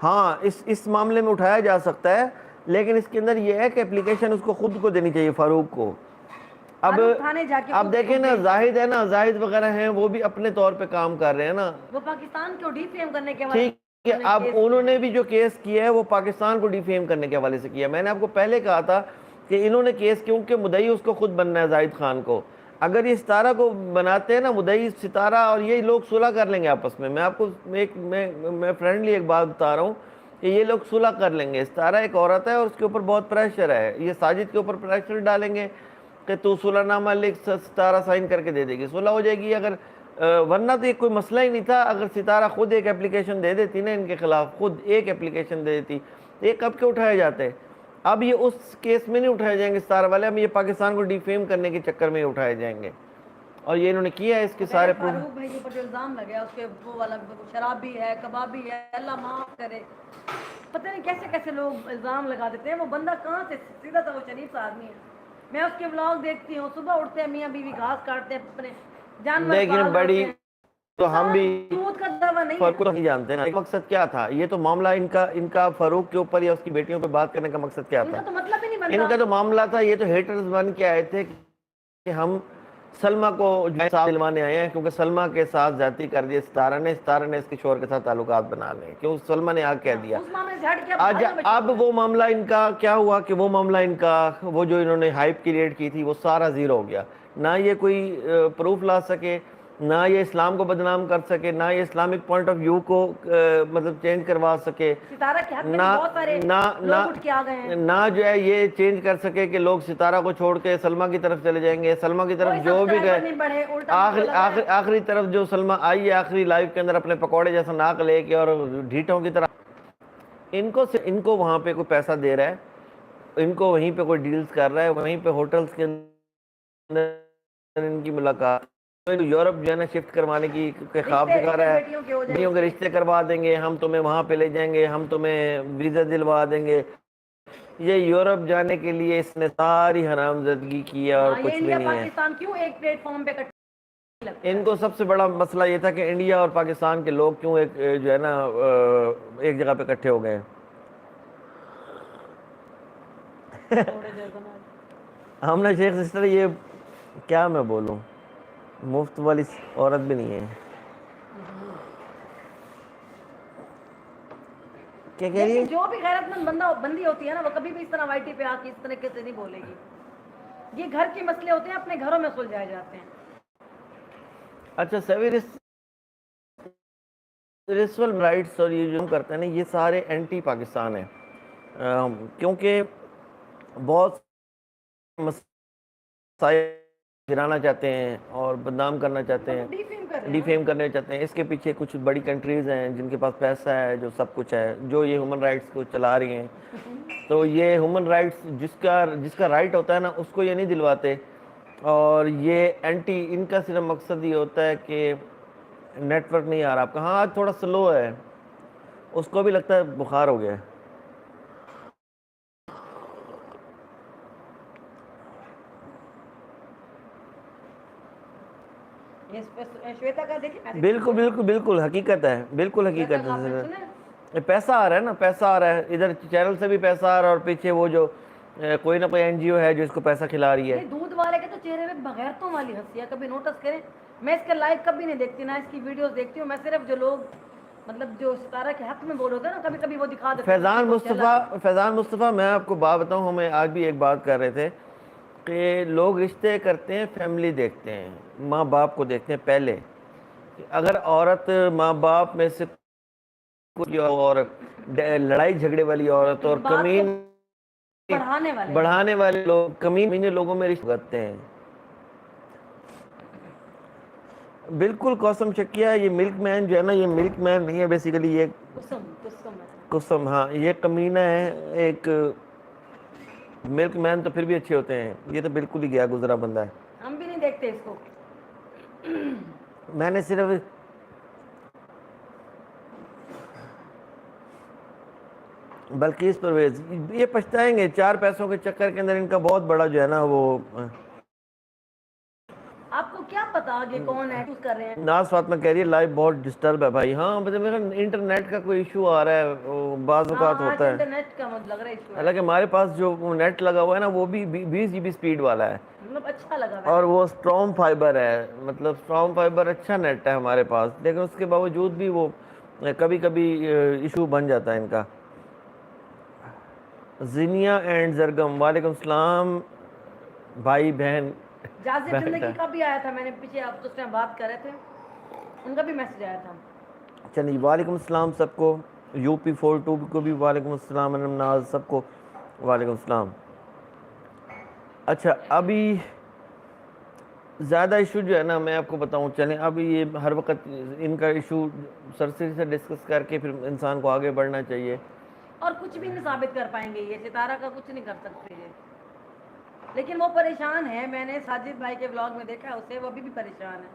ہاں اس معاملے میں اٹھایا جا سکتا ہے، لیکن اس کے اندر یہ ہے کہ اپلیکیشن اس کو خود کو دینی چاہیے، فاروق کو۔ اب دیکھیں نا، زاہد ہے نا، زاہد وغیرہ ہیں، وہ بھی اپنے طور پہ کام کر رہے ہیں نا، وہ پاکستان کو ڈی فیم کرنے کے ٹھیک ہے۔ اب انہوں نے بھی جو کیس کیا ہے وہ پاکستان کو ڈی فیم کرنے کے حوالے سے کیا۔ میں نے آپ کو پہلے کہا تھا کہ انہوں نے کیس، کیونکہ مدعی اس کو خود بننا ہے زاہد خان کو، اگر یہ ستارہ کو بناتے ہیں نا مدعی ستارہ، اور یہ لوگ صلح کر لیں گے آپس میں۔ میں آپ کو میں فرینڈلی ایک بات بتا رہا ہوں کہ یہ لوگ صلح کر لیں گے۔ ستارہ ایک عورت ہے اور اس کے اوپر بہت پریشر ہے، یہ ساجد کے اوپر پریشر ڈالیں گے کہ تو صلح نامہ لکھ، ستارہ سائن کر کے دے دے گی، صلح ہو جائے گی۔ اگر ورنہ تو یہ کوئی مسئلہ ہی نہیں تھا، اگر ستارہ خود ایک اپلیکیشن دے دیتی نا ان کے خلاف، خود ایک اپلیکیشن دے دیتی، یہ کب کے اٹھائے جاتے۔ اب یہ اس کیس میں نہیں اٹھائے جائیں گے ستارہ والے، اب یہ پاکستان کو ڈی فیم کرنے کے چکر میں اٹھائے جائیں گے، اور یہ انہوں نے کیا ہے۔ اس کے سارے فاروق بھائی کے اوپر جو الزام لگا اس کے، وہ والا شرابی ہے، کبابی ہے، اللہ معاف کرے، پتہ نہیں کیسے کیسے لوگ الزام لگا دیتے ہیں۔ وہ بندہ کہاں سے، سیدھا تھا، وہ شریف سا آدمی ہے۔ میں اس کے ولاگ دیکھتی ہوں، صبح اٹھتے ہیں میاں بیوی گھاس کاٹتے ہیں، اپنے جانور لیکن بڑی تو ہم بھی کا دعویٰ نہیں فاروق کو نہیں جانتے نا، مقصد کیا تھا یہ تو معاملہ ان کا فاروق کے اوپر یا اس کی بیٹیوں پہ بات کرنے کا مقصد کیا تھا؟ ان کا تو مطلب ہی نہیں بنتا۔ ان کا تو معاملہ تھا، یہ تو ہیٹرز بن کے آئے تھے کہ ہم سلمہ کو صاف دلوانے آئے ہیں، کیونکہ سلمہ کے ساتھ زیادتی کر دی ستارہ نے اس کے شوہر کے ساتھ تعلقات بنا لیں، کیوں سلمہ نے آگ کہہ دیا۔ آج اب وہ معاملہ ان کا کیا ہوا کہ وہ معاملہ ان کا، وہ جو انہوں نے ہائپ کریٹ کی تھی، وہ سارا زیرو ہو گیا۔ نہ یہ کوئی پروف لا سکے، نہ یہ اسلام کو بدنام کر سکے، نہ یہ اسلامک پوائنٹ آف ویو کو مطلب چینج کروا سکے، نہ جو ہے یہ چینج کر سکے کہ لوگ ستارہ کو چھوڑ کے سلمہ کی طرف چلے جائیں گے، سلمہ کی طرف جو بھی گئے، آخری طرف جو سلمہ آئی ہے آخری لائف کے اندر اپنے پکوڑے جیسا ناک لے کے اور ڈھیٹوں کی طرح، ان کو وہاں پہ کوئی پیسہ دے رہا ہے، ان کو وہیں پہ کوئی ڈیلز کر رہا ہے، وہیں پہ ہوٹلز کے اندر ان کی ملاقات یورپ جو ہے نا شفٹ کروانے کی خواب دکھا رہا ہے، بیٹیوں کے ہو جائیں بیٹیوں کے رشتے کروا دیں گے ہم، تمہیں وہاں پہ لے جائیں گے ہم، تمہیں ویزا دلوا دیں گے. یہ یورپ جانے کے لیے اس نے ساری حرام زدگی کی ہے اور یہ کچھ بھی انڈیا نہیں ہے. پاکستان کیوں ایک پلیٹ فارم پہ ان کو سب سے بڑا مسئلہ یہ تھا کہ انڈیا اور پاکستان کے لوگ کیوں ایک جو ہے نا ایک جگہ پہ اکٹھے ہو گئے. ہم نے شیخ سسٹر یہ کیا میں بولوں، مفت والی عورت بھی نہیں ہے. کیا کہہ رہی ہے؟ لیکن جو بھی غیرت مند بندی ہوتی ہے نا وہ کبھی بھی اس طرح وائی ٹی پہ آ کے اس طریقے سے نہیں بولے گی. یہ گھر کے مسئلے ہوتے ہیں، اپنے گھروں میں سلجھائے جاتے ہیں. اچھا سیویرسول رائٹس اور یہ جو کرتے ہیں نا یہ سارے اینٹی پاکستان ہیں، کیونکہ بہت مسائل گرانا چاہتے ہیں اور بدنام کرنا چاہتے ہیں، ڈیفیم کرنا چاہتے ہیں. اس کے پیچھے کچھ بڑی کنٹریز ہیں جن کے پاس پیسہ ہے، جو سب کچھ ہے، جو یہ ہیومن رائٹس کو چلا رہی ہیں. تو یہ ہیومن رائٹس جس کا رائٹ ہوتا ہے نا اس کو یہ نہیں دلواتے. اور یہ اینٹی، ان کا صرف مقصد یہ ہوتا ہے کہ نیٹ ورک نہیں آ رہا آپ کا، ہاں آج تھوڑا سلو ہے، اس کو بھی لگتا ہے بخار ہو گیا ہے. شویتا کا دیکھیں بالکل بالکل بالکل حقیقت ہے، بالکل حقیقت ہے. پیسہ آ رہا ہے نا، پیسہ آ رہا ہے، ادھر چینل سے بھی پیسہ آ رہا ہے اور پیچھے وہ جو کوئی نہ کوئی این جی او ہے جو اس کو پیسہ کھلا رہی ہے. دودھ والے کے تو چہرے میں بغیرتوں والی ہنسی ہے، کبھی نوٹس کریں. میں اس کے لائیو کبھی نہیں دیکھتی، نہ اس کی ویڈیوز دیکھتی ہوں. میں صرف جو لوگ مطلب جو ستارہ کے حق میں بول ہوتے ہیں نا کبھی کبھی وہ دکھا دیتے ہیں. فیضان مصطفیٰ میں آپ کو بات بتاؤں، ہمیں آج بھی ایک بات کر رہے تھے کہ لوگ رشتے کرتے ہیں، فیملی دیکھتے ہیں، ماں باپ کو دیکھتے ہیں پہلے. اگر عورت ماں باپ میں سے کوئی اور لڑائی جھگڑے والی عورت اور کمین بڑھانے والے لوگ کمین لوگوں میں رشتے کرتے ہیں. بالکل قاسم شکیہ، یہ ملک مین جو ہے نا، یہ ملک مین نہیں ہے بیسیکلی، یہ قسم. ہاں یہ کمینہ ہے ایک. ملک مین تو پھر بھی اچھے ہوتے ہیں، یہ تو بالکل ہی گیا گزرا بندہ ہے. ہم بھی نہیں دیکھتے اس کو. میں نے صرف بلقیس پرویز، یہ پچھتائیں گے 4 پیسوں کے چکر کے اندر. ان کا بہت بڑا جو ہے نا وہ آپ کو کیا پتا آگے کون ہے کچھ کر رہے ہیں. ناز فاطمہ کہہ رہی ہے لائف بہت ڈسٹرب ہے بھائی. ہاں میرا انٹرنیٹ کا کوئی ایشو آ رہا ہے، بعض اوقات ہوتا ہے. انٹرنیٹ کا مطلب لگ رہا ہے ایشو ہے. حالانکہ ہمارے پاس جو نیٹ لگا ہوا ہے نا وہ بھی 20 جی بی سپیڈ والا ہے، مطلب اچھا لگا اور وہ اسٹرانگ فائبر ہے. مطلب اسٹرانگ فائبر اچھا نیٹ ہے ہمارے پاس، لیکن اس کے باوجود بھی وہ کبھی کبھی ایشو بن جاتا ہے ان کا. زینیا اینڈ زرگم، وعلیکم السلام بھائی بہن. جازب زندگی کا بھی آیا تھا، میں نے پیچھے آپ اس ٹائم بات کر رہے تھے، ان کا بھی میسج آیا تھا. چلیے وعلیکم السلام سب کو. یو پی 42 کو بھی وعلیکم السلام. انم ناز سب کو وعلیکم السلام. اچھا ابھی زیادہ ایشو جو ہے نا میں آپ کو بتاؤں، چلیں ابھی یہ ہر وقت ان کا ایشو سرسری سے ڈسکس کر کے پھر انسان کو آگے بڑھنا چاہیے. اور کچھ بھی نہیں ثابت کر پائیں گے، یہ ستارہ کا کچھ نہیں کر سکتے یہ. لیکن وہ پریشان ہے، میں نے ساجد بھائی کے ولاگ میں دیکھا اسے، وہ ابھی بھی پریشان ہے.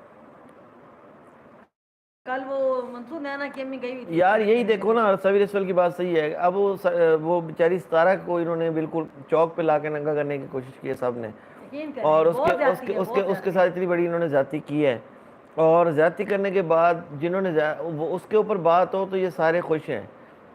کل وہ منصور نینا کی امی گئی ہوئی تھی یار. یہی دیکھو نا، سویر اسول کی بات صحیح ہے. اب وہ بیچاری ستارہ کو انہوں نے بالکل چوک پہ لا کے ننگا کرنے کی کوشش کی ہے سب نے، اور اس کے ساتھ اتنی بڑی انہوں نے زیادتی کی ہے. اور زیادتی کرنے کے بعد جنہوں نے اس کے اوپر بات ہو تو یہ سارے خوش ہیں.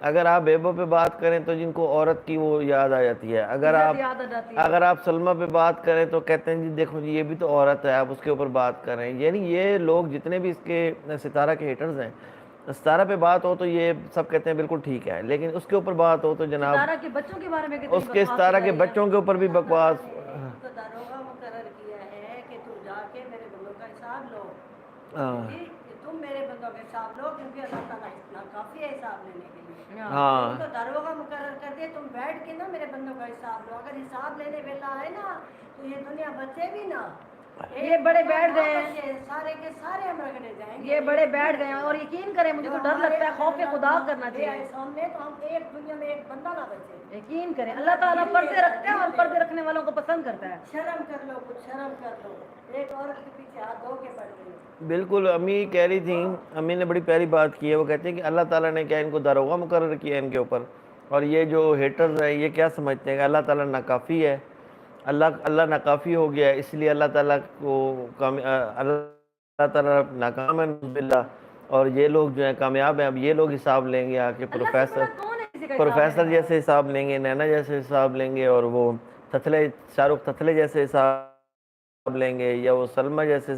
اگر آپ بیبو پہ بات کریں تو جن کو عورت کی وہ یاد آ جاتی ہے. اگر آپ سلمہ پہ بات کریں تو کہتے ہیں جی دیکھو جی یہ بھی تو عورت ہے، آپ اس کے اوپر بات کریں. یعنی یہ لوگ جتنے بھی اس کے ستارہ کے ہیٹرز ہیں، ستارہ پہ بات ہو تو یہ سب کہتے ہیں بالکل ٹھیک ہے، لیکن اس کے اوپر بات ہو تو جناب ستارہ کے بچوں کے بارے میں اس کے ستارہ کے بچوں کے اوپر بھی بکواس. داروغہ مقرر کیا ہے کہ تم جا کے میرے بندوں کا حساب لو، کہ تم میرے بندوں کا حساب لو، کیونکہ اللہ تعالیٰ اتنا کافی ہے حساب لینے کے لیے. ہاں تو داروغہ مقرر کر دے تم بیٹھ کے نا میرے بندوں کا حساب لو. اگر حساب لینے ویلا آئے نا تو یہ دنیا بچے بھی نا. یہ بڑے بیٹھ گئے ہیں, یہ سارے کے سارے ہم رگڑے جائیں گے. یہ بڑے بیٹھ گئے ہیں, اور یقین کریں مجھے تو ڈر لگتا ہے, خوف خدا کرنا چاہیے. سامنے تو ہم ایک دنیا میں ایک بندہ نہ بچے. یقین کریں اللہ تعالیٰ پردے رکھتے ہیں اور پردے رکھنے والوں کو پسند کرتا ہے. شرم کر لو, کچھ شرم کر لو. ایک عورت کے پیچھے ہاتھ دھو کے پڑ گئی. بالکل امی کہہ رہی تھیں, امی نے بڑی پیاری بات کی ہے. وہ کہتے ہیں کہ اللہ تعالیٰ نے کیا ان کو داروغہ مقرر کیا ان کے اوپر, اور یہ جو ہیٹرز ہیں یہ کیا سمجھتے ہیں کہ اللہ تعالیٰ ناکافی ہے, اللہ ناکافی ہو گیا ہے, اس لیے اللہ تعالیٰ کو اللہ تعالیٰ ناکام ہے باللہ, اور یہ لوگ جو ہیں کامیاب ہیں. اب یہ لوگ حساب لیں گے آ کے, اللہ سے بڑا کون ہے کسی کا حساب پروفیسر لینے جیسے حساب لیں گے, نینا جیسے حساب لیں گے, اور وہ شاہ رخ تھتلے جیسے حساب لیں گے, یا وہ سلمہ جیسے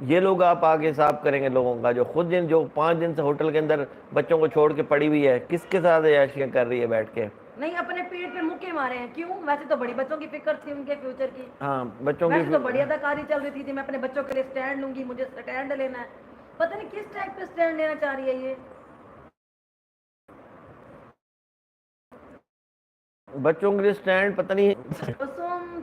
یہ لوگ آپ آگے حساب کریں گے لوگوں کا, جو خود جو 5 دن سے ہوٹل کے اندر بچوں کو چھوڑ کے پڑی ہوئی ہے, کس کے ساتھ عیاشیاں کر رہی ہے بیٹھ کے. نہیں اپنے پیٹ پہ مکے مارے ہیں. کیوں؟ ویسے تو بڑی بچوں کی فکر تھی ان کے فیوچر کی. ہاں بچوں ویسے تو کی بڑی اداکاری چل رہی تھی, میں اپنے بچوں کے لیے سٹینڈ لوں گی, مجھے سٹینڈ لینا ہے. پتہ نہیں کس ٹائپ پہ سٹینڈ لینا چاہ رہی ہے یہ. بچوں کے لیے سٹینڈ پتہ نہیں.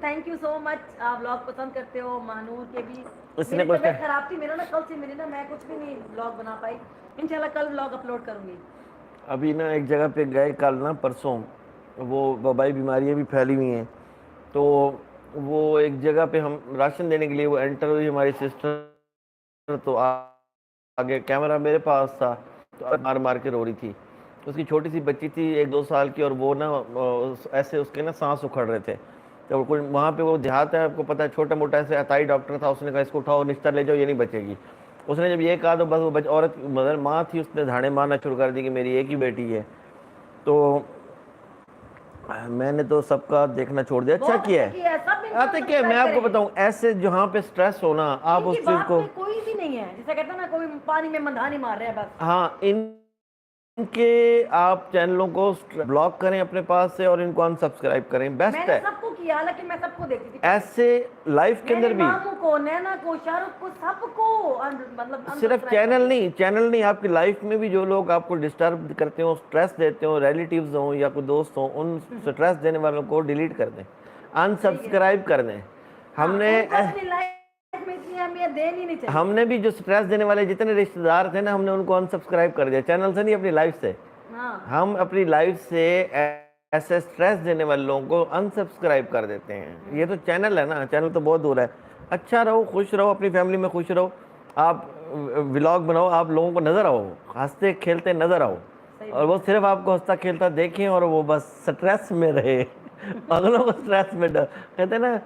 تھینک یو سو مچ, آپ ولاگ پسند کرتے ہو. مانور کے بھی اس نے میری کچھ طبیعت خراب تھی, میرا نا کل سے میری نا میں کچھ بھی نہیں ولاگ بنا پائی. انشاءاللہ کل ولاگ اپلوڈ کروں گی. ابھی نا ایک جگہ پہ گئے کل نا پرسوں, وہ وبائی بیماریاں بھی پھیلی ہوئی ہیں, تو وہ ایک جگہ پہ ہم راشن دینے کے لیے وہ انٹر ہوئی ہماری سسٹر, تو آگے کیمرہ میرے پاس تھا, تو مار مار کے رو رہی تھی. اس کی چھوٹی سی بچی تھی 1-2 سال کی, اور وہ نا ایسے اس کے نا سانس اکھڑ رہے تھے. تو وہاں پہ وہ دیہات ہے, آپ کو پتہ ہے, چھوٹا موٹا ایسے عطائی ڈاکٹر تھا. اس نے کہا اس کو اٹھاؤ نشتر لے جاؤ, یہ نہیں بچے گی. اس نے جب یہ کہا تو بس وہ عورت مدر ماں تھی, اس نے دھاڑے مارنا شروع کر دی کہ میری ایک ہی بیٹی ہے. تو میں نے تو سب کا دیکھنا چھوڑ دیا. اچھا کیا ہے, آتے کیا ہے, میں آپ کو بتاؤں, ایسے جہاں پہ سٹریس ہونا, آپ اس چیز کو, کوئی بھی نہیں ہے جسے کہتے ہیں نا کوئی پانی میں مندھانی مار رہا ہے بس. ہاں ان کے آپ چینلوں کو بلاک کریں اپنے پاس سے, اور ان کو انسبسکرائب کریں, میں بیسٹ نے ہے. سب کو کیا, حالانکہ میں سب کو دیکھتی تھی. ایسے لائف کے اندر بھی ماموں کو, نینا کو, شاہ رخ کو, سب کو مطلب صرف چینل نہیں, آپ کی لائف میں بھی جو لوگ آپ کو ڈسٹرب کرتے ہوں, سٹریس دیتے ہوں, ریلیٹیوز ہوں یا کوئی دوست ہوں, ان سٹریس دینے والوں کو ڈیلیٹ کر دیں, انسبسکرائب کر دیں. ہم نے بھی جو سٹریس دینے والے جتنے رشتہ دار تھے نا, ہم نے ان کو انسبسکرائب کر دیا, چینل سے نہیں, اپنی لائف سے. ہم اپنی لائف سے ایسے سٹریس دینے والے لوگوں کو انسبسکرائب کر دیتے ہیں. یہ تو چینل ہے نا, چینل تو بہت دور ہے. اچھا رہو, خوش رہو, اپنی فیملی میں خوش رہو, آپ ولاگ بناؤ, آپ لوگوں کو نظر آؤ, ہنستے کھیلتے نظر آؤ, اور وہ صرف آپ کو ہنستا کھیلتا دیکھیں, اور وہ بس سٹریس میں رہے. اگلوں کو سٹریس میں کہتے ہیں نا,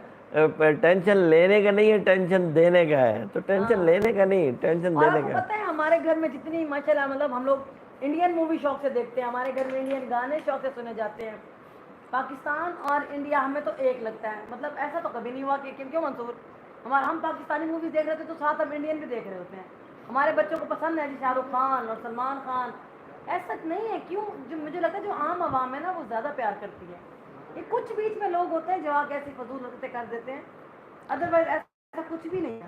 ٹینشن لینے کا نہیں ہے, ٹینشن دینے کا ہے. تو ٹینشن لینے کا نہیں, ٹینشن دینے کا. پتہ ہے ہمارے گھر میں جتنی ماشاءاللہ, مطلب ہم لوگ انڈین مووی شوق سے دیکھتے ہیں, ہمارے گھر میں انڈین گانے شوق سے سنے جاتے ہیں. پاکستان اور انڈیا ہمیں تو ایک لگتا ہے, مطلب ایسا تو کبھی نہیں ہوا کہ کیوں منصور, ہم پاکستانی موویز دیکھ رہے تھے تو ساتھ ہم انڈین بھی دیکھ رہے ہوتے ہیں. ہمارے بچوں کو پسند ہے جی شاہ رخ خان اور سلمان خان. ایسا نہیں ہے, کیوں, جو مجھے لگتا ہے جو عام عوام ہے نا وہ زیادہ پیار کرتی ہے. یہ کچھ بیچ میں لوگ ہوتے ہیں جو آگے ایسی فضول حرکتیں کر دیتے ہیں, ادروائز ایسا کچھ بھی نہیں ہے.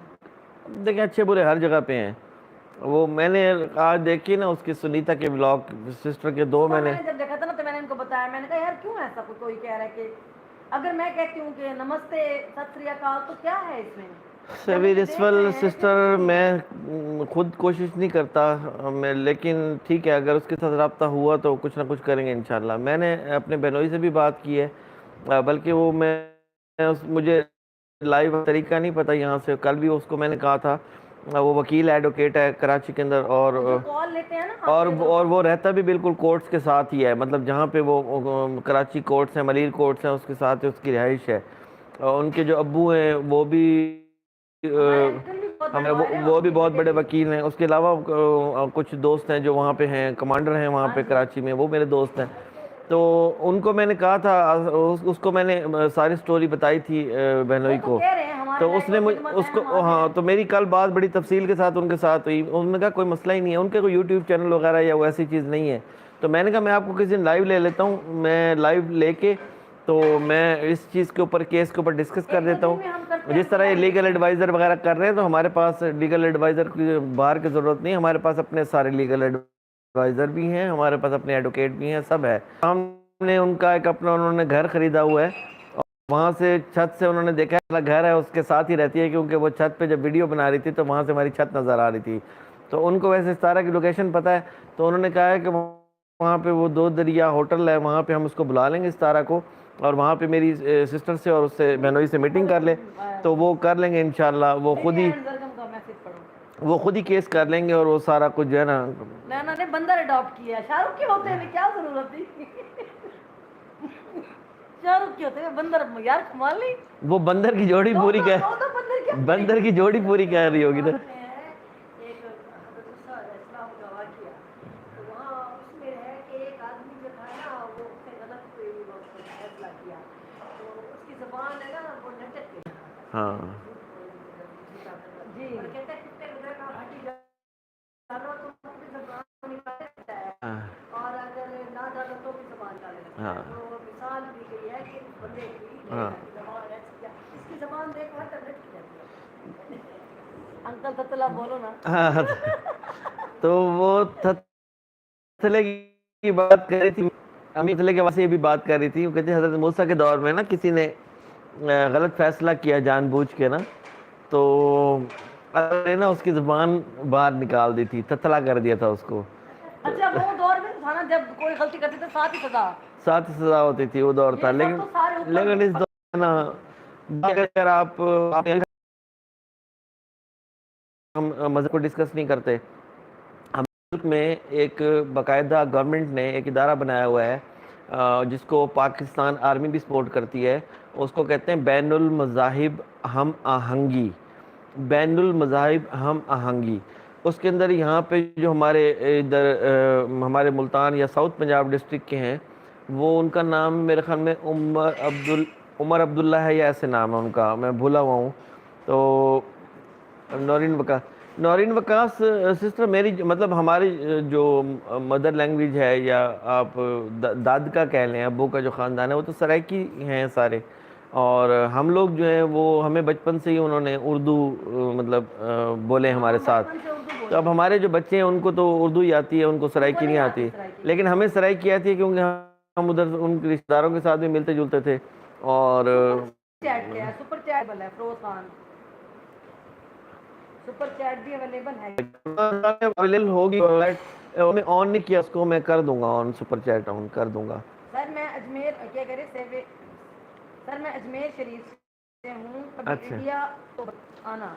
دیکھیں اچھے برے ہر جگہ پہ ہیں. وہ میں نے آج دیکھی نا اس کی سنیتا کے ولاگ, سسٹر کے 2 میں نے جب دیکھا تھا نا تو میں نے ان کو بتایا, میں نے کہا یار کیوں ایسا کوئی کہہ رہا ہے کہ اگر میں کہتی ہوں کہ نمستے ست سری اکال تو کیا ہے اس میں. سیویرسول سسٹر, میں خود کوشش نہیں کرتا, لیکن ٹھیک ہے, اگر اس کے ساتھ رابطہ ہوا تو کچھ نہ کچھ کریں گے انشاءاللہ. میں نے اپنے بہنوئی سے بھی بات کی ہے, بلکہ وہ مجھے لائیو طریقہ نہیں پتہ یہاں سے. کل بھی اس کو میں نے کہا تھا, وہ وکیل ایڈوکیٹ ہے کراچی کے اندر, اور وہ رہتا بھی بالکل کورٹس کے ساتھ ہی ہے, مطلب جہاں پہ وہ کراچی کورٹس ہیں, ملیر کورٹس ہیں, اس کے ساتھ اس کی رہائش ہے. ان کے جو ابو ہیں وہ بھی بہت بڑے وکیل ہیں. اس کے علاوہ کچھ دوست ہیں جو وہاں پہ ہیں, کمانڈر ہیں وہاں پہ کراچی میں, وہ میرے دوست ہیں. تو ان کو میں نے کہا تھا, اس کو میں نے ساری سٹوری بتائی تھی بہنوئی کو, تو اس نے ہاں, تو میری کل بات بڑی تفصیل کے ساتھ ان کے ساتھ ہوئی. انہوں نے کہا کوئی مسئلہ ہی نہیں ہے, ان کے کوئی یوٹیوب چینل وغیرہ یا وہ ایسی چیز نہیں ہے. تو میں نے کہا میں آپ کو کسی دن لائیو لے لیتا ہوں, میں لائیو لے کے تو میں اس چیز کے اوپر, کیس کے اوپر ڈسکس کر دیتا ہوں. جس طرح یہ لیگل ایڈوائزر وغیرہ کر رہے ہیں, تو ہمارے پاس لیگل ایڈوائزر کی باہر کی ضرورت نہیں, ہمارے پاس اپنے سارے لیگل ایڈوائزر بھی ہیں, ہمارے پاس اپنے ایڈوکیٹ بھی ہیں, سب ہے. ہم نے ان کا ایک اپنا, انہوں نے گھر خریدا ہوا ہے, وہاں سے چھت سے انہوں نے دیکھا گھر ہے اس کے ساتھ ہی رہتی ہے، کیونکہ وہ چھت پہ جب ویڈیو بنا رہی تھی تو وہاں سے ہماری چھت نظر آ رہی تھی، تو ان کو ویسے ستارہ کی لوکیشن پتہ ہے، تو انہوں نے کہا ہے کہ وہاں پہ وہ 2 دریا ہوٹل ہے، وہاں پہ ہم اس کو بلا لیں گے ستارہ کو، اور وہاں پہ میری سسٹر سے اور اس سے بہنوئی سے میٹنگ کر لے تو وہ کر لیں گے انشاءاللہ، وہ خود ہی کیس کر لیں گے، اور وہ سارا کچھ جو ہے نا نے بندر اڈاپٹ کیا، شاہ رخ کے ہوتے ہیں کیا ضرورت تھی شاہ رخ کے ہوتے ہیں بندر، یار کمال نہیں، وہ بندر کی جوڑی پوری بندر کی جوڑی پوری کر رہی ہوگی نا۔ ایک حضرت اسلام کا واقعہ، تو وہاں اس میں ہے کہ ایک آدمی جو تھا نا وہ اس نے غلط کوئی فیصلہ کیا، تو اس کی زبان ہے نا وہ لٹک گئی، ہاں جی اور کہتا ہے کتنے گزر کا ہٹی ڈالو تو اپنی زبان نکال لیتا ہے، اور اگر نہ ڈالو تو بھی زبان ڈالے لگتا ہے، تو مثال دی گئی ہے کہ اس بندے کی زبان ایسی ہے، اس کی زبان دیکھ ہر طرف لٹک جاتی ہے۔ انکل تتلا بولو نا۔ ہاں تو وہ تھتلے کی بات کر رہی تھی، امی تھتلے کے واسطے یہ بھی بات کر رہی تھی، وہ کہتے ہیں حضرت موسیٰ کے دور میں نا کسی نے غلط فیصلہ کیا جان بوجھ کے نا، تو اللہ نے نا اس کی زبان باہر نکال دی تھی، تتلا کر دیا تھا اس کو۔ اچھا وہ دور میں تھا نا جب کوئی غلطی کرتے تھے ساتھ ہی سزا، ساتھ سزا ہوتی تھی، وہ دور تھا، یہ سب تو سارے اوپر لیکن اس دور میں نا اگر آپ ہم مذہب کو ڈسکس نہیں کرتے، ہم ملک میں ایک باقاعدہ گورنمنٹ نے ایک ادارہ بنایا ہوا ہے جس کو پاکستان آرمی بھی سپورٹ کرتی ہے، اس کو کہتے ہیں بین المذاہب ہم آہنگی، بین المذاہب ہم آہنگی۔ اس کے اندر یہاں پہ جو ہمارے ادھر ہمارے ملتان یا ساؤتھ پنجاب ڈسٹرکٹ کے ہیں، وہ ان کا نام میرے خیال میں عمر عبداللہ ہے یا ایسے نام ہے ان کا، میں بھولا ہوا ہوں، تو نورین وکاس سسٹر میری مطلب ہماری جو مدر لینگویج ہے، یا آپ داد کا کہہ لیں، ابو کا جو خاندان ہے وہ تو سرائکی ہیں سارے، اور ہم لوگ جو ہیں وہ ہمیں بچپن سے ہی انہوں نے اردو مطلب بولے ہمارے ساتھ، تو اب ہمارے جو بچے ہیں ان کو تو اردو ہی آتی ہے، ان کو سرائکی نہیں آتی، لیکن ہمیں سرائکی آتی ہے کیونکہ ہم ادھر ان کے رشتہ داروں کے ساتھ بھی ملتے جلتے تھے، اور سپر چیٹ ہے فروز خان، سپر چیٹ بھی اویلیبل ہے، اویلیبل ہوگی، میں آن نہیں کیا اس کو، میں کر دوں گا آن، سپر چیٹ آن کر دوں گا۔ سر میں اجمیر کیا کرے سر میں اجمیر شریف سے ہوں، کبھی اچھا انڈیا تو آنا،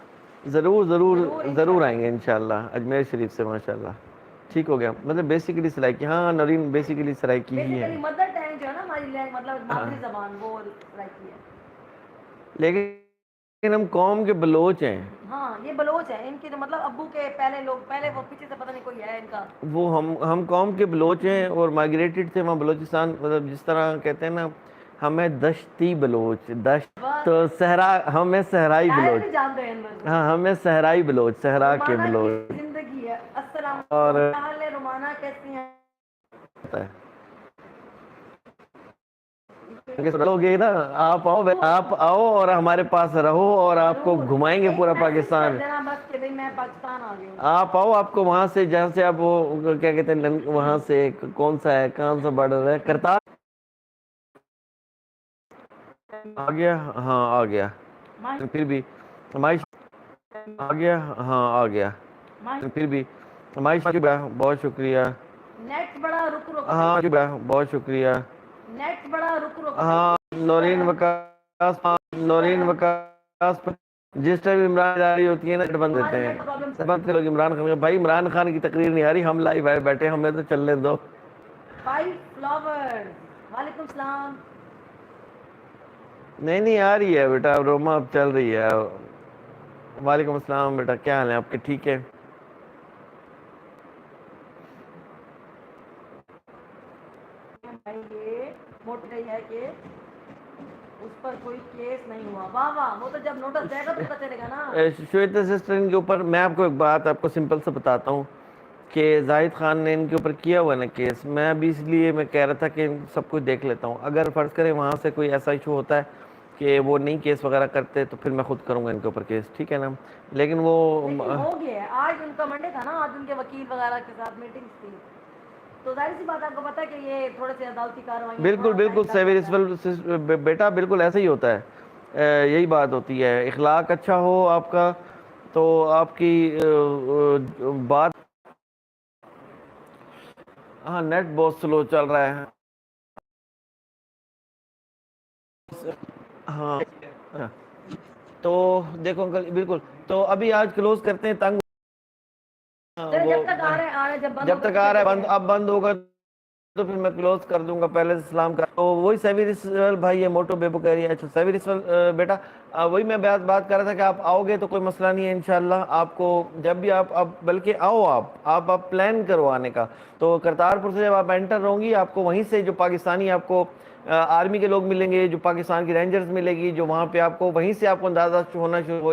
ضرور ضرور ضرور آئیں گے انشاءاللہ، اجمیر شریف سے ماشاءاللہ، ٹھیک ہو گیا، مطلب بیسیکلی سرائکی، ہاں نورین بیسیکلی سرائکی ہی ہے، بیسیکلی مدر ٹنگ جو ہے نا ہماری مطلب مادری زبان وہ سرائکی ہے، لیکن ہم قوم کے بلوچ ہیں، ہاں یہ بلوچ ہیں، ان کی جو مطلب ابو کے پہلے لوگ پہلے وہ پیچھے سے پتہ نہیں کوئی ہے ان کا، وہ ہم قوم کے بلوچ ہیں، اور مائگریٹڈ تھے وہاں بلوچستان، مطلب جس طرح کہتے ہیں نا ہمیں دشتی بلوچ، دشت تو صحرا، ہمیں صحرائی بلوچ، جانتے ہیں اندر ہاں ہمیں صحرائی بلوچ، صحرا کے بلوچ، زندگی ہے۔ السلام اور علیکم، کیا حال ہے رومانہ، کیسی ہیں؟ رہو گے نا، آپ آؤ اور ہمارے پاس رہو، اور آپ کو گھمائیں گے پورا پاکستان، بس کہ میں پاکستان آ گئی ہوں، آپ آؤ، آپ کو وہاں سے جہاں سے آپ وہ کیا کہتے ہیں وہاں سے کون سا ہے، کہاں سا بارڈر ہے، کرتار آ گیا، ہاں آ گیا، پھر بھی آ گیا، ہاں آ گیا، پھر بھی بہت شکریہ، نیٹ بڑا رک ہاں بہت شکریہ، نیٹ بڑا رک ہاں نورین وکاس جس ٹائم عمران جا رہی ہوتی ہے نا بند دیتے ہیں، بند سے لوگ عمران خان، بھائی عمران خان کی تقریر نہیں آ رہی، ہم لائیو آئے بیٹھے، ہمیں تو چلنے دو، بھائی فلاور، وعلیکم السلام، نہیں آ رہی ہے بیٹا، روما اب چل رہی ہے، وعلیکم السلام بیٹا، کیا حال ہے آپ کے، ٹھیک ہے؟ یہ موٹی ہے کہ اس پر کوئی کیس نہیں ہوا، واہ واہ، وہ تو جب نوٹس جائے گا تو پتہ چلے گا نا۔ شویتا سسٹر ان کے اوپر میں آپ کو ایک بات آپ کو سمپل سے بتاتا ہوں کہ زاہد خان نے ان کے اوپر کیا ہوا نا کیس، میں ابھی اس لیے میں کہہ رہا تھا کہ سب کچھ دیکھ لیتا ہوں، اگر فرض کریں وہاں سے کوئی ایسا ایشو ہوتا ہے کہ وہ نہیں کیس وغیرہ کرتے تو پھر میں خود کروں گا ان کے اوپر کیس، ٹھیک ہے نا، لیکن وہ ہو گیا ہے، آج ان کا منڈے تھا نا، آج ان کے وکیل وغیرہ کے ساتھ میٹنگ تھی، تو ظاہر سی بات آپ کو پتا ہے کہ یہ تھوڑے سے عدالتی کارروائی بالکل بالکل سیوی رسول بیٹا بالکل ایسا ہی ہوتا ہے، یہی بات ہوتی ہے، اخلاق اچھا ہو آپ کا تو آپ کی بات. ہاں نیٹ بہت سلو چل رہا ہے. ہاں تو دیکھو انکل بالکل، تو ابھی آج کلوز کرتے ہیں تنگ. وہ جب تک آ رہے جب تک آ رہا ہے بند، اب بند ہوگا تو پھر میں کلوز کر دوں گا. پہلے سے سلام کر تو وہی سیوی رسول بھائی ہے، موٹو بیبو کہہ رہی ہے. اچھا سیوی رسول بیٹا وہی میں بات کر رہا تھا کہ آپ آؤ گے تو کوئی مسئلہ نہیں ہے انشاءاللہ. آپ کو جب بھی آپ بلکہ آؤ آپ پلان کرو آنے کا. تو کرتارپور سے جب آپ انٹر ہوں گی آپ کو وہیں سے جو پاکستانی آپ کو آرمی کے لوگ ملیں گے، جو پاکستان کی رینجرز ملے گی، جو وہاں پہ آپ کو وہیں سے آپ کو اندازہ ہونا شروع ہو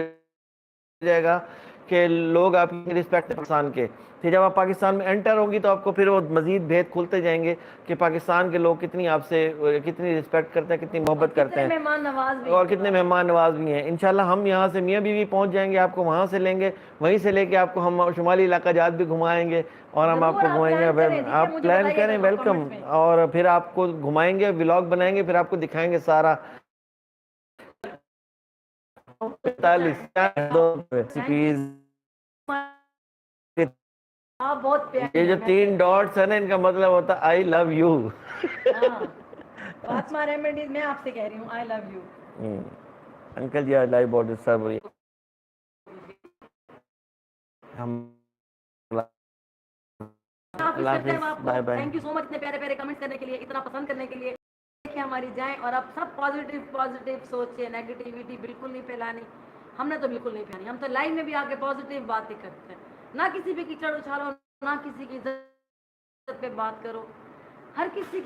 جائے گا کہ لوگ آپ کی رسپیکٹ پاکستان کے. پھر جب آپ پاکستان میں انٹر ہوں گی تو آپ کو پھر وہ مزید بھید کھلتے جائیں گے کہ پاکستان کے لوگ کتنی آپ سے کتنی رسپیکٹ کرتے ہیں، کتنی محبت کرتے ہیں، مہمان نواز بھی اور کتنے مہمان نواز بھی ہیں. انشاءاللہ ہم یہاں سے میاں بیوی پہنچ جائیں گے، آپ کو وہاں سے لیں گے، وہیں سے لے کے آپ کو ہم شمالی علاقہ جات بھی گھمائیں گے اور ہم آپ کو گھمائیں گے. آپ پلان کریں، ویلکم. اور پھر آپ کو گھمائیں گے، ولاگ بنائیں گے، پھر آپ کو دکھائیں گے سارا 45 ریسیپیز. آپ بہت یہ پیاری جو ہیں. 3 ڈاٹس ہے نا ان کا مطلب ہوتا ہے I love you. Fatima remedies میں آپ سے کہہ رہی ہوں I love you. Uncle ji life بہت ڈسٹرب ہو رہی ہے. ہم اللہ حافظ، bye bye. Thank you so much اتنے پیارے پیارے کمنٹس کرنے کے لیے، اتنا پسند کرنے کے لیے. دیکھیں ہماری جائیں اور اب سب پازیٹیو سوچیں، نیگیٹیوٹی بالکل نہیں پھیلانی. ہم نے تو بالکل نہیں پھیلانی. ہم تو لائف میں بھی آ کے پازیٹیو باتیں کرتے ہیں، نہ کسی پہ کیچڑ اچھالو، نہ کسی کی عزت پہ بات کرو. ہر کسی کی